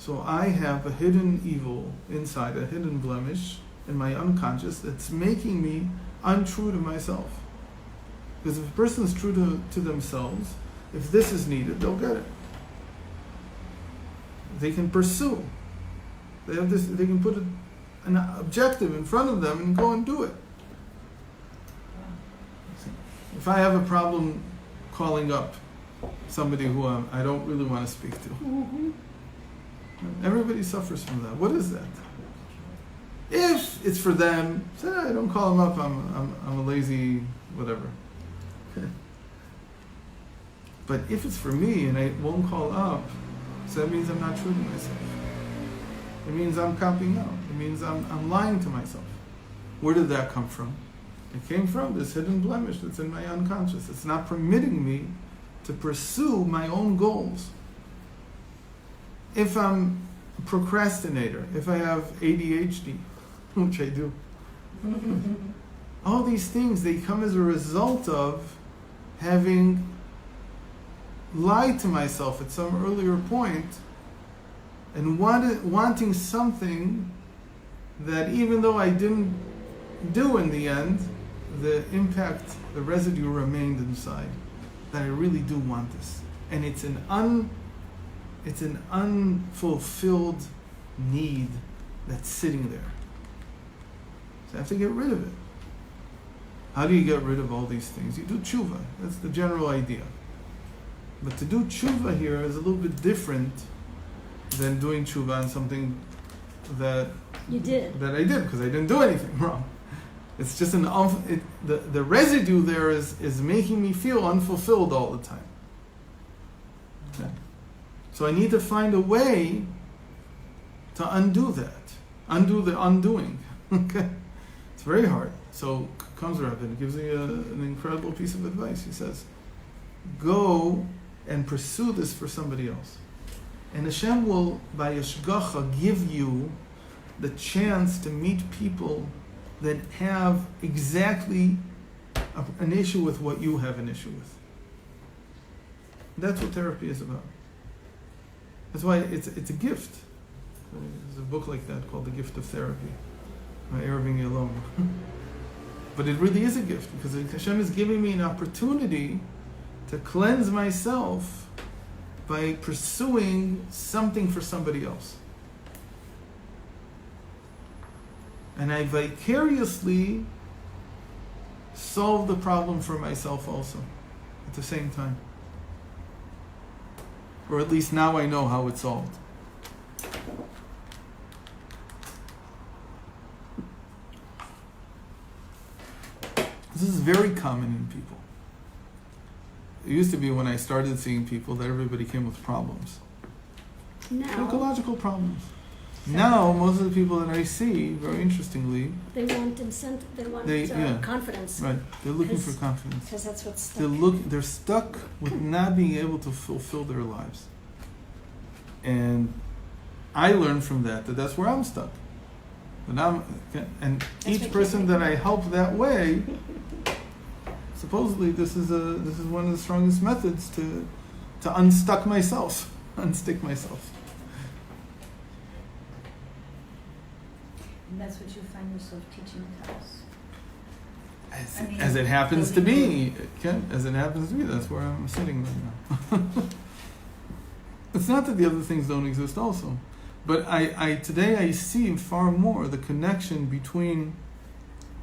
So I have a hidden evil inside, a hidden blemish in my unconscious that's making me untrue to myself. Because if a person's true to themselves, if this is needed, they'll get it. They can pursue. They have this. They can put an objective in front of them and go and do it. If I have a problem calling up somebody who I don't really want to speak to, everybody suffers from that. What is that? If it's for them, say, I don't call them up. I'm a lazy whatever. But if it's for me and I won't call up, so that means I'm not true to myself. It means I'm copying out. It means I'm lying to myself. Where did that come from? It came from this hidden blemish that's in my unconscious. It's not permitting me to pursue my own goals. If I'm a procrastinator, if I have ADHD, which I do, all these things, they come as a result of having lied to myself at some earlier point and wanting something that even though I didn't do in the end, the impact, the residue remained inside. That I really do want this. And it's an unfulfilled need that's sitting there. So I have to get rid of it. How do you get rid of all these things? You do tshuva. That's the general idea. But to do tshuva here is a little bit different than doing tshuva on something that You did. that I did because I didn't do anything wrong. It's just the residue there is making me feel unfulfilled all the time. Okay. So I need to find a way to undo that, undo the undoing. Okay, it's very hard. So comes Rebbe and gives me an incredible piece of advice. He says, "Go and pursue this for somebody else, and Hashem will, by Yeshgacha, give you the chance to meet people that have exactly an issue with what you have an issue with." That's what therapy is about. That's why it's a gift. There's a book like that called The Gift of Therapy by Erving Yalom. But it really is a gift because Hashem is giving me an opportunity to cleanse myself by pursuing something for somebody else. And I vicariously solve the problem for myself also at the same time. Or at least now I know how it's solved. This is very common in people. It used to be when I started seeing people that everybody came with problems. Now Psychological problems. Now, most of the people that I see, very interestingly, they want incentive. They want confidence. right, they're looking for 'Cause- confidence. Because that's what's stuck. They're stuck with not being able to fulfill their lives. And I learned from that that's where I'm stuck. And each what person you that I help that way, supposedly this is one of the strongest methods to unstuck myself, unstick myself. And that's what you find yourself teaching the house. As it happens to be, as it happens to be, that's where I'm sitting right now. It's not that the other things don't exist also, but today I see far more the connection between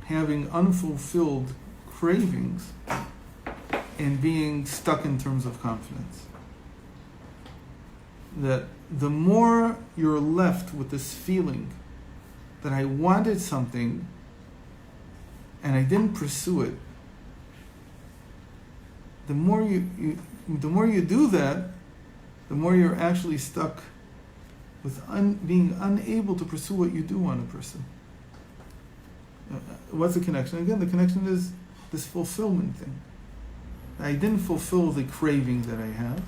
having unfulfilled cravings and being stuck in terms of confidence. That the more you're left with this feeling that I wanted something and I didn't pursue it, the more you do that, the more you're actually stuck with being unable to pursue what you do want a person. What's the connection? Again, the connection is this fulfillment thing. I didn't fulfill the craving that I have,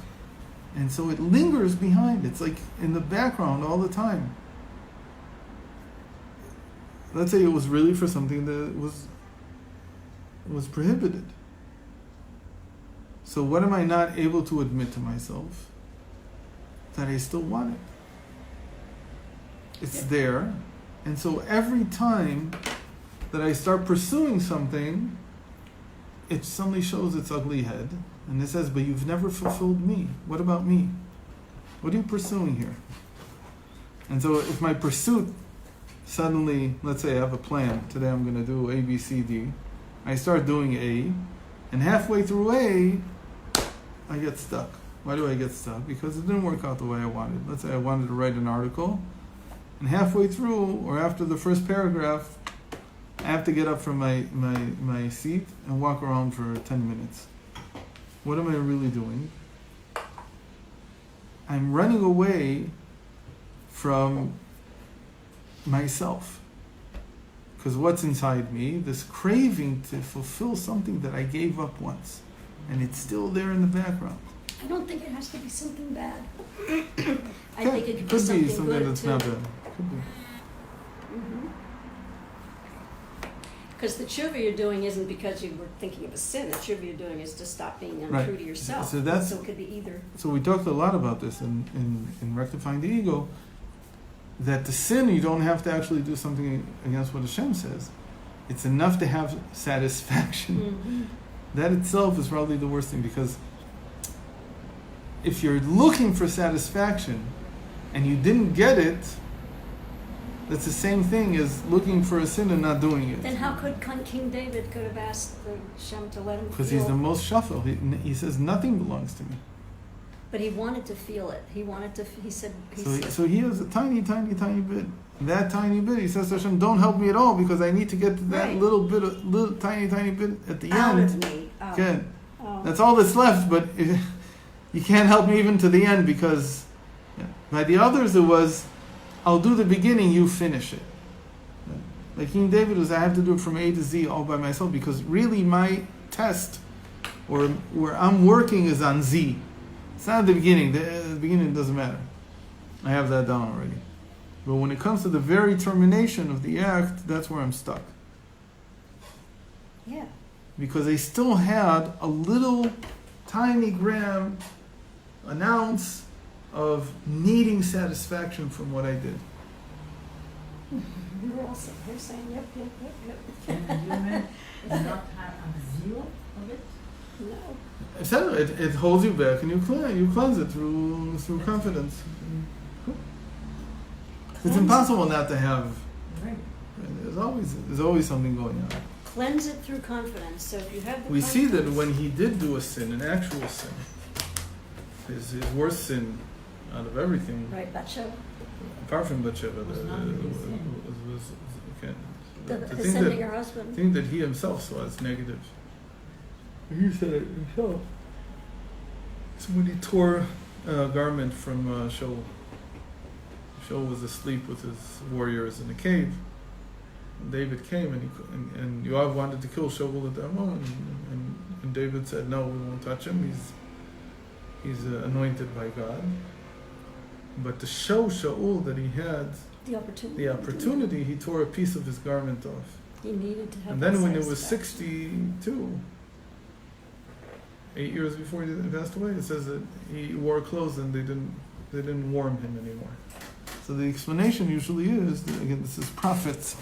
and so it lingers behind. It's like in the background all the time. Let's say it was really for something that was prohibited. So what am I not able to admit to myself? That I still want it. it's there. And so every time that I start pursuing something, it suddenly shows its ugly head. And it says, but you've never fulfilled me. What about me? What are you pursuing here? And so if my pursuit suddenly, let's say I have a plan, today I'm going to do A, B, C, D. I start doing A, and halfway through A, I get stuck. Why do I get stuck? Because it didn't work out the way I wanted. Let's say I wanted to write an article, and halfway through, or after the first paragraph, I have to get up from my seat and walk around for 10 minutes. What am I really doing? I'm running away from myself. Because what's inside me? This craving to fulfill something that I gave up once. And it's still there in the background. I don't think it has to be something bad. I Yeah, think it could be could something be something good that's too. not bad. Could be. Because the tshuva you're doing isn't because you were thinking of a sin. The tshuva you're doing is to stop being untrue Right. to yourself. So that's- so it could be either. So we talked a lot about this in rectifying the ego, that the sin, you don't have to actually do something against what Hashem says. It's enough to have satisfaction. Mm-hmm. That itself is probably the worst thing, because if you're looking for satisfaction and you didn't get it, that's the same thing as looking for a sin and not doing it. Then how could King David could have asked the Shem to let him Because feel? he's the most shuffle. He says nothing belongs to me. But he wanted to feel it. He wanted to. He said. So he has a tiny bit. That tiny bit, he says to Hashem, don't help me at all, because I need to get to that Right. little tiny bit at the out end. of me. Oh. Good. Oh. That's all that's left, but you can't help me even to the end, because by the others it was, I'll do the beginning, you finish it. Like King David was, I have to do it from A to Z all by myself, because really my test, or where I'm working, is on Z. It's not the beginning. The beginning doesn't matter. I have that down already. But when it comes to the very termination of the act, that's where I'm stuck. Yeah. Because I still had a little tiny gram, an ounce of needing satisfaction from what I did. We were all sitting here saying, yep. Can a human not have a zero of it? No. I said it holds you back, and you cleanse it through confidence. It's impossible not to have. Right. There's always something going on. Cleanse it through confidence. So if you have the We see that confidence- when he did do a sin, an actual sin, his worst sin out of everything, Right, Bathsheba. apart from Bathsheba, Was the not his sin. thing Sending that her husband. thing that he himself saw as negative. He said it himself. So when he tore a garment from Shaul. Shaul was asleep with his warriors in a cave. And David came and Yoav wanted to kill Shaul at that moment, and David said, "No, we won't touch him. He's anointed by God." But to show Shaul that he had The opportunity, he tore a piece of his garment off. He needed to have. And then that when it was satisfaction. 62, 8 years before he passed away, it says that he wore clothes and they didn't warm him anymore. So the explanation usually is that, again, this is prophets,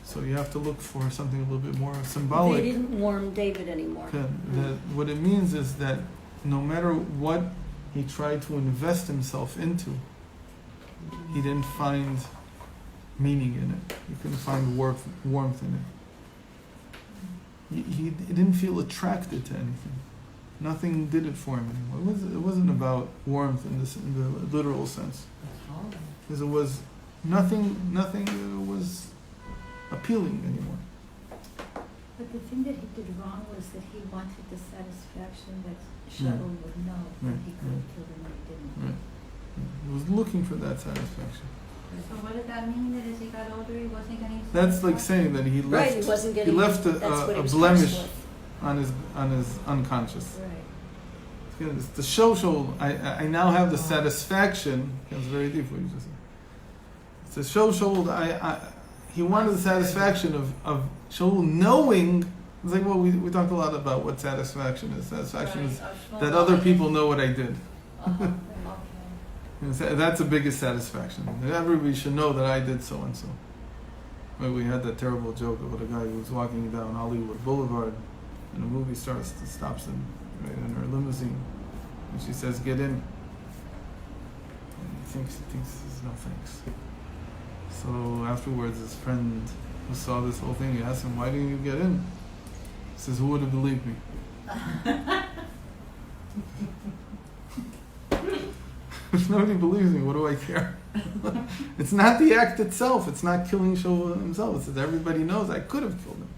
so you have to look for something a little bit more symbolic. They didn't warm David anymore. That what it means is that no matter what he tried to invest himself into, he didn't find meaning in it. He couldn't find warmth in it. He didn't feel attracted to anything. Nothing did it for him anymore. It wasn't about warmth in the literal sense. That's all. Because it was nothing was appealing anymore. But the thing that he did wrong was that he wanted the satisfaction that Shaul would know that he could have killed him and he didn't. Right. He was looking for that satisfaction. So what did that mean, that as he got older he wasn't getting That's like saying that he Right, left he wasn't getting. left that's what he a was blemish cursed with. on his unconscious. Right. It's the show. I now have the satisfaction. It's very deep what you just said. It's the show. He wanted the satisfaction of Shaul knowing. It's like, well, we talked a lot about what satisfaction is. Satisfaction is that other people know what I did. Okay. And that's the biggest satisfaction. That everybody should know that I did so and so. Like we had that terrible joke about a guy who was walking down Hollywood Boulevard, and a movie star stops him right in her limousine, and she says, "Get in." And he thinks no thanks. So afterwards, his friend who saw this whole thing, he asked him, "Why didn't you get in?" He says, "Who would have believed me?" If nobody believes me, what do I care? It's not the act itself. It's not killing Shaul himself. It's that everybody knows I could have killed him.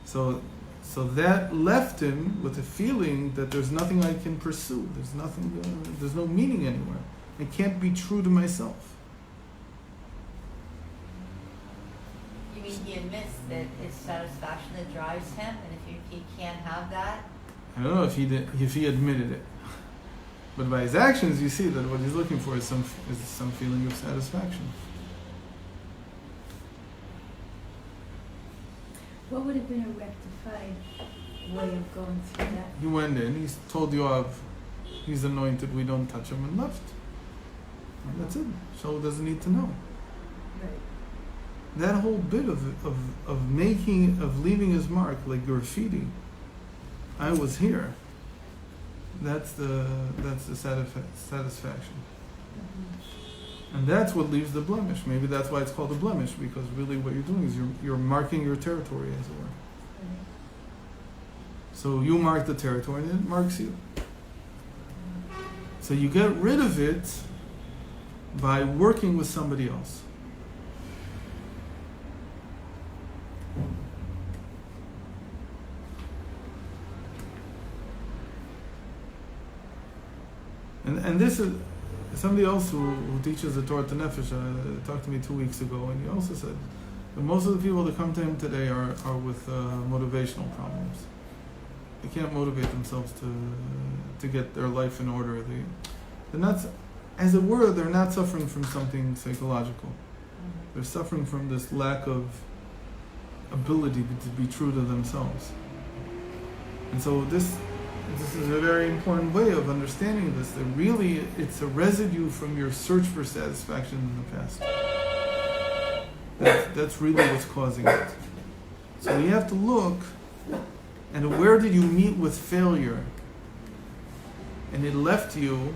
So that left him with a feeling that there's nothing I can pursue. There's nothing. There's no meaning anywhere. I can't be true to myself. You mean he admits that it's satisfaction that drives him, and if he can't have that, I don't know if he admitted it, but by his actions, you see that what he's looking for is some feeling of satisfaction. What would have been a rectified way of going through that? He went in. He told Yoav, he's anointed. We don't touch him, and left. And that's it. Shaul doesn't need to know. Right. That whole bit of leaving his mark like graffiti. I was here. That's the satisfaction, and that's what leaves the blemish. Maybe that's why it's called a blemish, because really what you're doing is you're marking your territory, as it were. So you mark the territory, and it marks you. So you get rid of it by working with somebody else. And this is somebody else who teaches the Torah to Nefesh talked to me 2 weeks ago, and he also said that most of the people that come to him today are with motivational problems. They can't motivate themselves to get their life in order. They're not, as it were, they're not suffering from something psychological. They're suffering from this lack of ability to be true to themselves. And so this is a very important way of understanding this, that really it's a residue from your search for satisfaction in the past. That's really what's causing it. So you have to look, and where did you meet with failure? And it left you,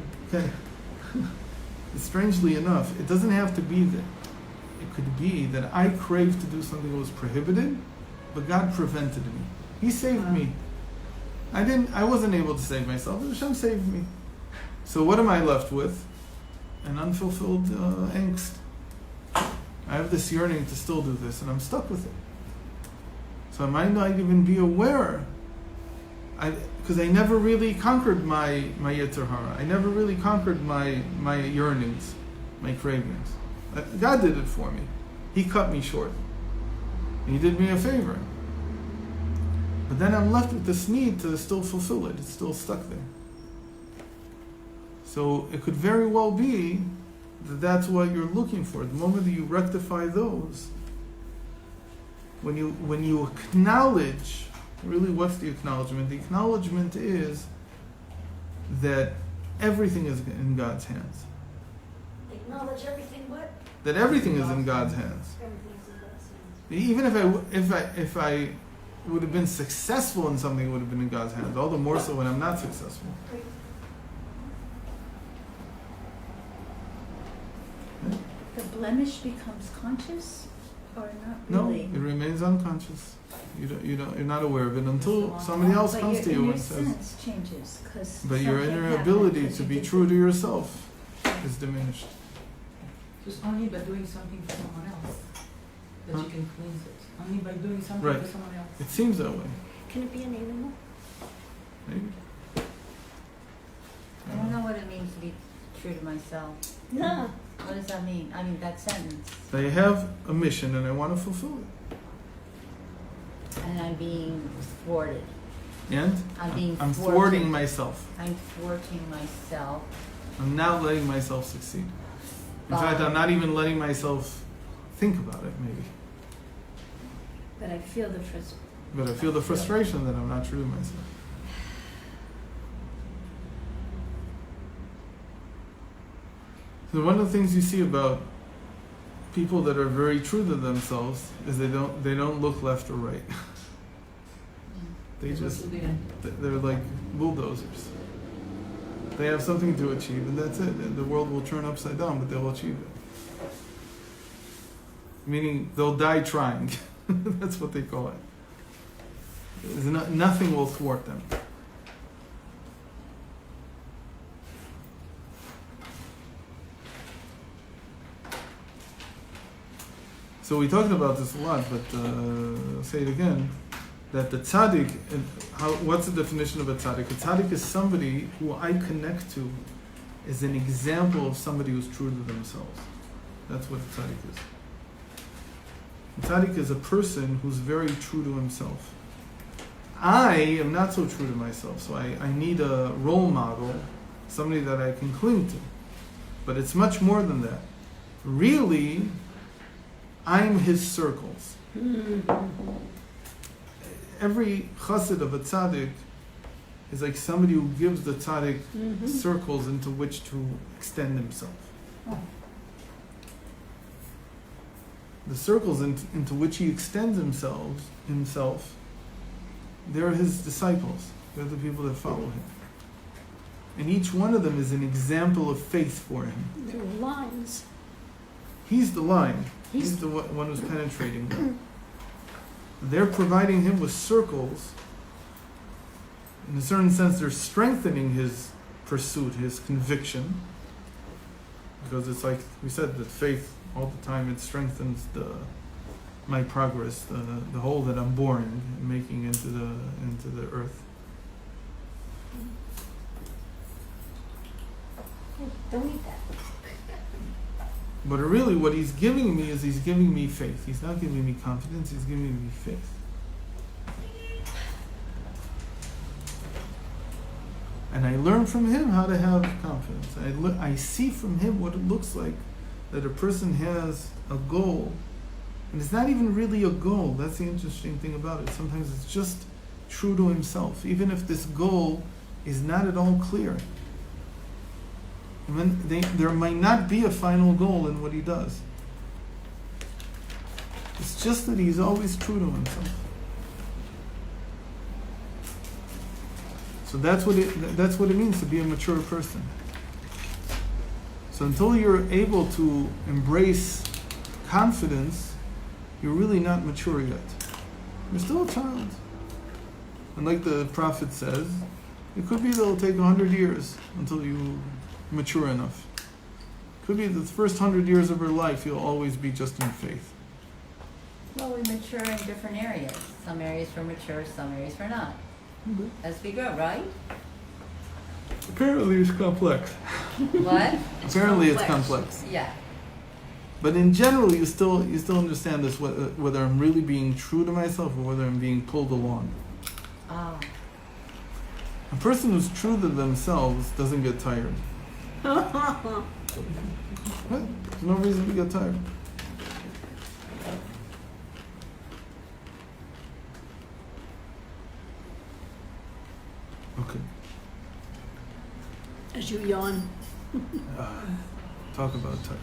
strangely enough, it doesn't have to be that. It could be that I craved to do something that was prohibited, but God prevented me. He saved me. I wasn't able to save myself, but Hashem saved me. So what am I left with? An unfulfilled angst. I have this yearning to still do this, and I'm stuck with it. So I might not even be aware, because I never really conquered my Yetzer Hara. I never really conquered my yearnings, my cravings. God did it for me. He cut me short. He did me a favor. But then I'm left with this need to still fulfill it. It's still stuck there. So it could very well be that that's what you're looking for. The moment that you rectify those, when you acknowledge, really what's the acknowledgement? The acknowledgement is that everything is in God's hands. Acknowledge everything what? That everything is in God's hands. Everything's in God's hands. Even if I would have been successful in something, it would have been in God's hands. All the more so when I'm not successful. The blemish becomes conscious, or not No, really? it remains unconscious. You're not aware of it until somebody else But comes to you your and says. sense changes, because But your inner ability to be true to yourself is diminished. Just only by doing something for someone else that Huh? you can cleanse it. Only by doing something Right. for someone else. It seems that way. Can it be an animal? Maybe. I don't know what it means to be true to myself. No. What does that mean? I mean, that sentence. I have a mission and I want to fulfill it. And I'm being thwarted. And I'm thwarting myself. I'm thwarting myself. I'm not letting myself succeed. In By- fact, I'm not even letting myself think about it, maybe. But I feel the frustration. But I feel the frustration that I'm not true to myself. So one of the things you see about people that are very true to themselves is they don't look left or right. They just they're like bulldozers. They have something to achieve, and that's it. And the world will turn upside down, but they'll achieve it. Meaning they'll die trying. That's what they call it. Nothing will thwart them. So we talked about this a lot, but I'll say it again. That the tzaddik, what's the definition of a tzaddik? A tzaddik is somebody who I connect to as an example of somebody who's true to themselves. That's what a tzaddik is. A tzaddik is a person who's very true to himself. I am not so true to myself, so I need a role model, somebody that I can cling to. But it's much more than that. Really, I'm his circles. Every chassid of a tzaddik is like somebody who gives the tzaddik circles into which to extend himself. Oh. The circles into which he extends himself, they're his disciples. They're the people that follow him. And each one of them is an example of faith for him. They're lines. He's the line. He's the one who's penetrating them. They're providing him with circles. In a certain sense, they're strengthening his pursuit, his conviction. Because it's like we said, that faith all the time, it strengthens my progress, the hole that I'm boring, making into the earth. Don't eat that. But really what he's giving me is he's giving me faith. He's not giving me confidence, he's giving me faith. And I learn from him how to have confidence. I see from him what it looks like that a person has a goal. And it's not even really a goal. That's the interesting thing about it. Sometimes it's just true to himself, even if this goal is not at all clear. There might not be a final goal in what he does. It's just that he's always true to himself. So that's what it means to be a mature person. So until you're able to embrace confidence, you're really not mature yet. You're still a child. And like the prophet says, it could be that it'll take 100 years until you mature enough. Could be the first 100 years of her life you'll always be just in faith. Well, we mature in different areas. Some areas we're mature, some areas we're not. Okay. As we grow, right? Apparently it's complex. What? Apparently it's complex. Yeah. But in general, you still understand this, whether I'm really being true to myself or whether I'm being pulled along. Oh. A person who's true to themselves doesn't get tired. What? There's no reason to get tired. Okay. As you yawn. Talk about tired.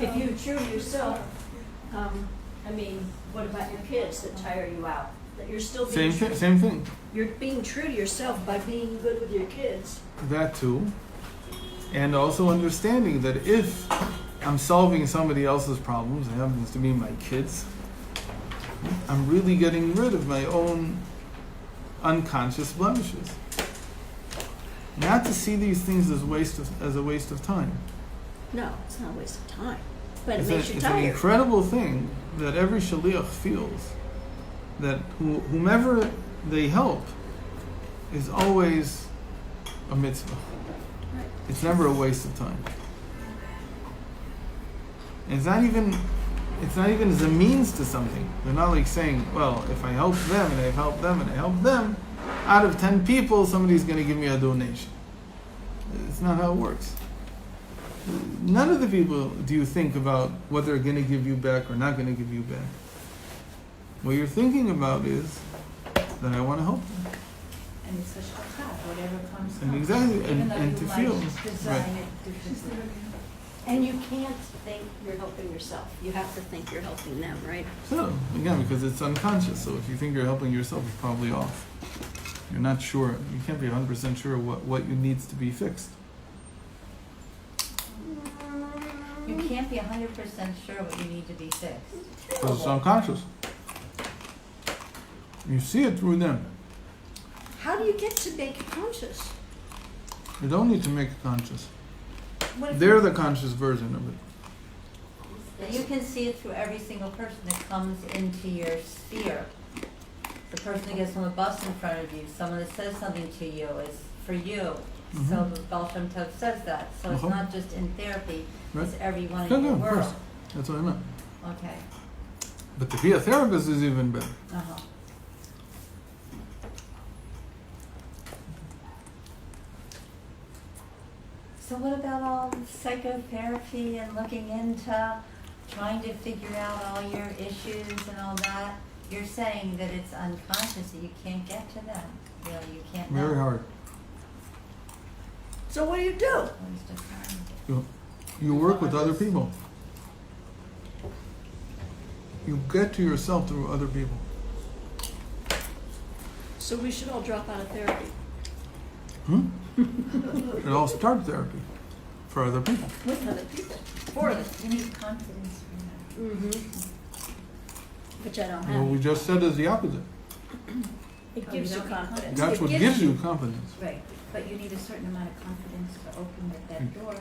If you're true to yourself, what about your kids that tire you out? That you're still being Same thing. You're being true to yourself by being good with your kids. That too. And also understanding that if I'm solving somebody else's problems, it happens to be my kids, I'm really getting rid of my own unconscious blemishes. Not to see these things as a waste of time. No, it's not a waste of time. But it It's makes you an tired. incredible thing that every shaliach feels, that whomever they help is always a mitzvah. Right. It's never a waste of time. And it's not even as a means to something. They're not like saying, well, if I help them and I help them and I help them, out of 10 people, somebody's going to give me a donation. It's not how it works. None of the people do you think about what they're going to give you back or not going to give you back. What you're thinking about is that I want to help them. and it's a shachar, whatever comes, And comes. exactly, Even and- though and you to might feel, design right. it differently. And you can't think you're helping yourself. You have to think you're helping them, right? So, again, because it's unconscious, so if you think you're helping yourself, you're probably off. You're not sure, you can't be 100% sure what you needs to be fixed. You can't be 100% sure what you need to be fixed. Because it's unconscious. You see it through them. How do you get to make it conscious? You don't need to make it conscious. What if They're the conscious version of it. But you can see it through every single person that comes into your sphere. The person that gets on the bus in front of you, someone that says something to you is for you. So Mhm. the Baal Shem Tov says that. So it's Uh-huh. not just in therapy, Right. it's everyone Yeah, in your yeah, of course. world. That's what I meant. Okay. But to be a therapist is even better. Uh-huh. So what about all psychotherapy and looking into trying to figure out all your issues and all that? You're saying that it's unconscious, that you can't get to them. You know, you can't know. Very hard. So what do you do? What is defined. You work with other people. You get to yourself through other people. So we should all drop out of therapy. It all start therapy for other people. With other people. For them. You need confidence for that. Mm-hmm. Which I don't What have. we just said is the opposite. It Oh, gives you you don't need confidence. That's It what gives you confidence. Right, but you need a certain amount of confidence to open that door.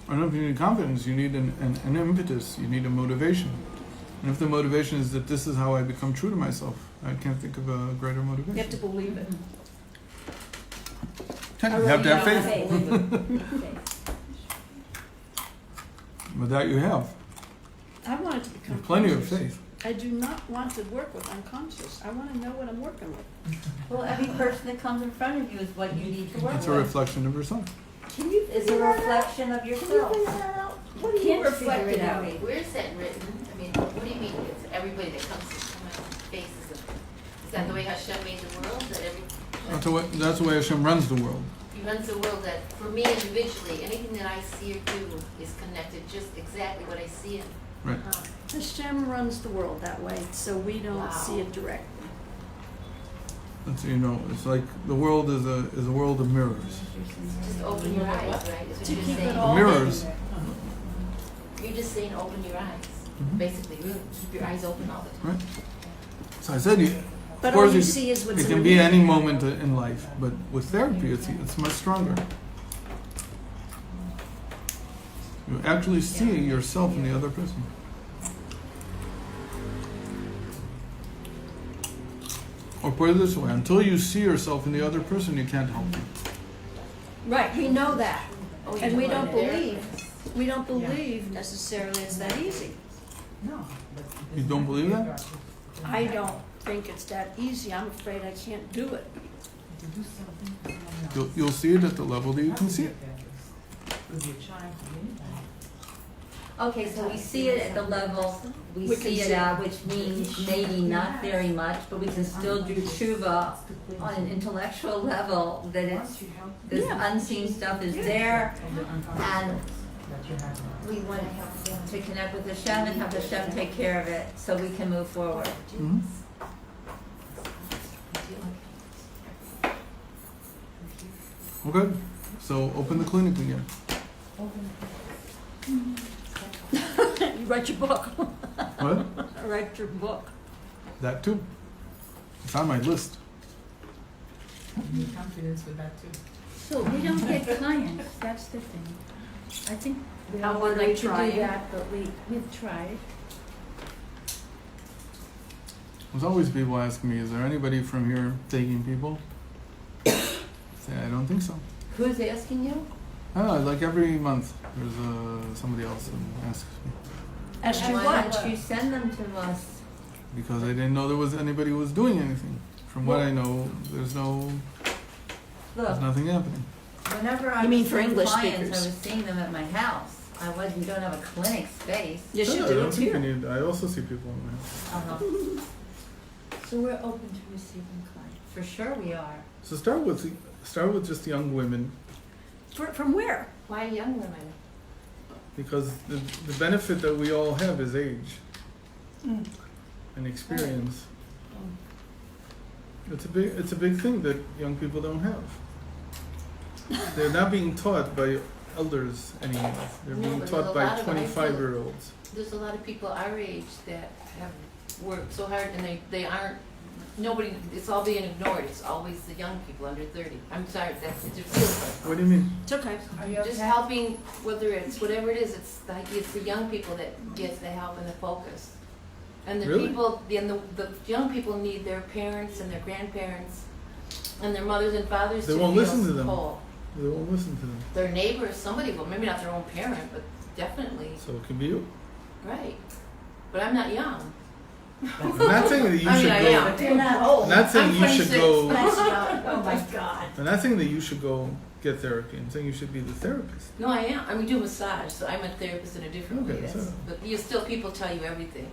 I don't know if you need confidence, you need an impetus, you need a motivation. And if the motivation is that this is how I become true to myself, I can't think of a greater motivation. You have to believe it. You have to have faith. Faith. With that you have. I want it to become Plenty of conscious. faith. I do not want to work with unconscious. I want to know what I'm working with. Well, every person that comes in front of you is what you need to work It's a with. reflection of yourself. Can you It's a reflection of yourself. What do you Can't reflect figure it it out. out? Where is that written? I mean, what do you mean? It's everybody that comes faces it. Is that the way Hashem made the world? That That's the way Hashem runs the world. He runs the world that, for me individually, anything that I see or do is connected just exactly what I see it. Right. Hashem runs the world that way, so we don't Wow. see it directly. That's, it's like the world is a world of mirrors. Just open your eyes, right? Is what To you're keep saying. it all Mirrors. You're just saying open your eyes. Mhm. Basically, really keep your eyes open all the time. Right? So I said, But of all course, you see is what's it in can the be mirror. any moment in life, but with therapy, it's much stronger. You actually see yourself in the other person. Or put it this way, until you see yourself in the other person, you can't help them. Right, we know that. Oh, you And know we what don't there- believe necessarily it's that easy. No. You don't believe that? I don't think it's that easy. I'm afraid I can't do it. To do something for someone else. You'll see it at the level that you can see it. Could be a child, could be anybody. Okay, so we see it at the level we We can see it see at, which means maybe not very much, but we can still do tshuva on an intellectual level, that it's, this unseen stuff is there, and we want to connect with Hashem and have Hashem take care of it, so we can move forward. Mhm. Okay, so open the clinic again. You write your book. What? Write your book. That too. It's on my list. You need confidence with that too. So we don't get clients, that's the thing. I think we How all are would we like to do trying? that, but we've tried. There's always people asking me, is there anybody from here taking people? Say, I don't think so. Who's asking you? I don't know, like every month, there's somebody else who asks me. Ask you Why what? don't you send them to us? Because I didn't know there was anybody who was doing anything. From what I know, there's Look, nothing happening. whenever I You mean was for seeing English clients, speakers? I was seeing them at my house. You don't have a clinic space. Yes, you I do. don't It's think here. I also see people in my house. Uh-huh. So we're open to receiving clients. For sure we are. So start with just young women, From where? Why young women? because the benefit that we all have is age Mm. and experience. It's a big thing that young people don't have. They're not being taught by elders anymore. They're No, being but taught there's a by lot of- I feel- 25-year-olds. There's a lot of people our age that have worked so hard and they aren't, nobody, it's all being ignored. It's always the young people under 30. I'm sorry, that's, it feels like. What do you mean? It's okay. Are you Just okay? helping, whether it's whatever it is, it's the young people that gets the help and the focus. And the Really? people, and the young people need their parents and their grandparents and their mothers and fathers They to won't feel listen to them. whole. They won't listen to them. Their neighbors, somebody will, maybe not their own parent, but definitely, So it can be you. right. But I'm not young. I'm not saying that you I mean, should I go. am. You're not old. I'm not saying I'm you should 26. go. That's young. Oh my God. I'm not saying that you should go get therapy. I'm saying you should be the therapist. No, I am. I mean, do massage, so I'm a therapist in a different Okay, way. That's, so- but you still, people tell you everything.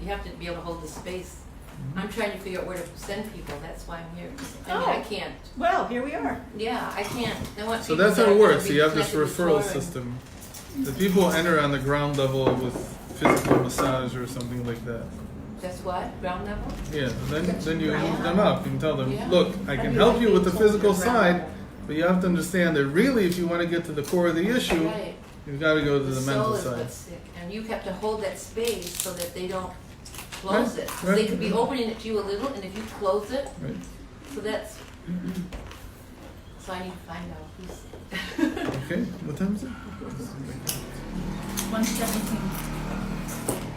You have to be able to hold the space. Mm-hmm. I'm trying to figure out where to send people. That's why I'm here. I mean, I Oh. can't. Well, here we are. Yeah, I can't. I want So people that's that how are it gonna works. be You have this connected with referral Lauren. system. The people enter on the ground level with physical massage or something like that. That's what? Ground level? Yeah, and then you move them up. You can tell them, Yeah. look, I can help you with the physical side, but you have to understand that really, if you want to get to the core of the issue, Right. you've got to go to The the soul mental is side. what's sick. And you have to hold that space so that they don't close Right, it. 'Cause right. They could be opening it to you a little, and if you close it, Right? so that's. So I need to find out who's. Okay, what time is it? 1:17.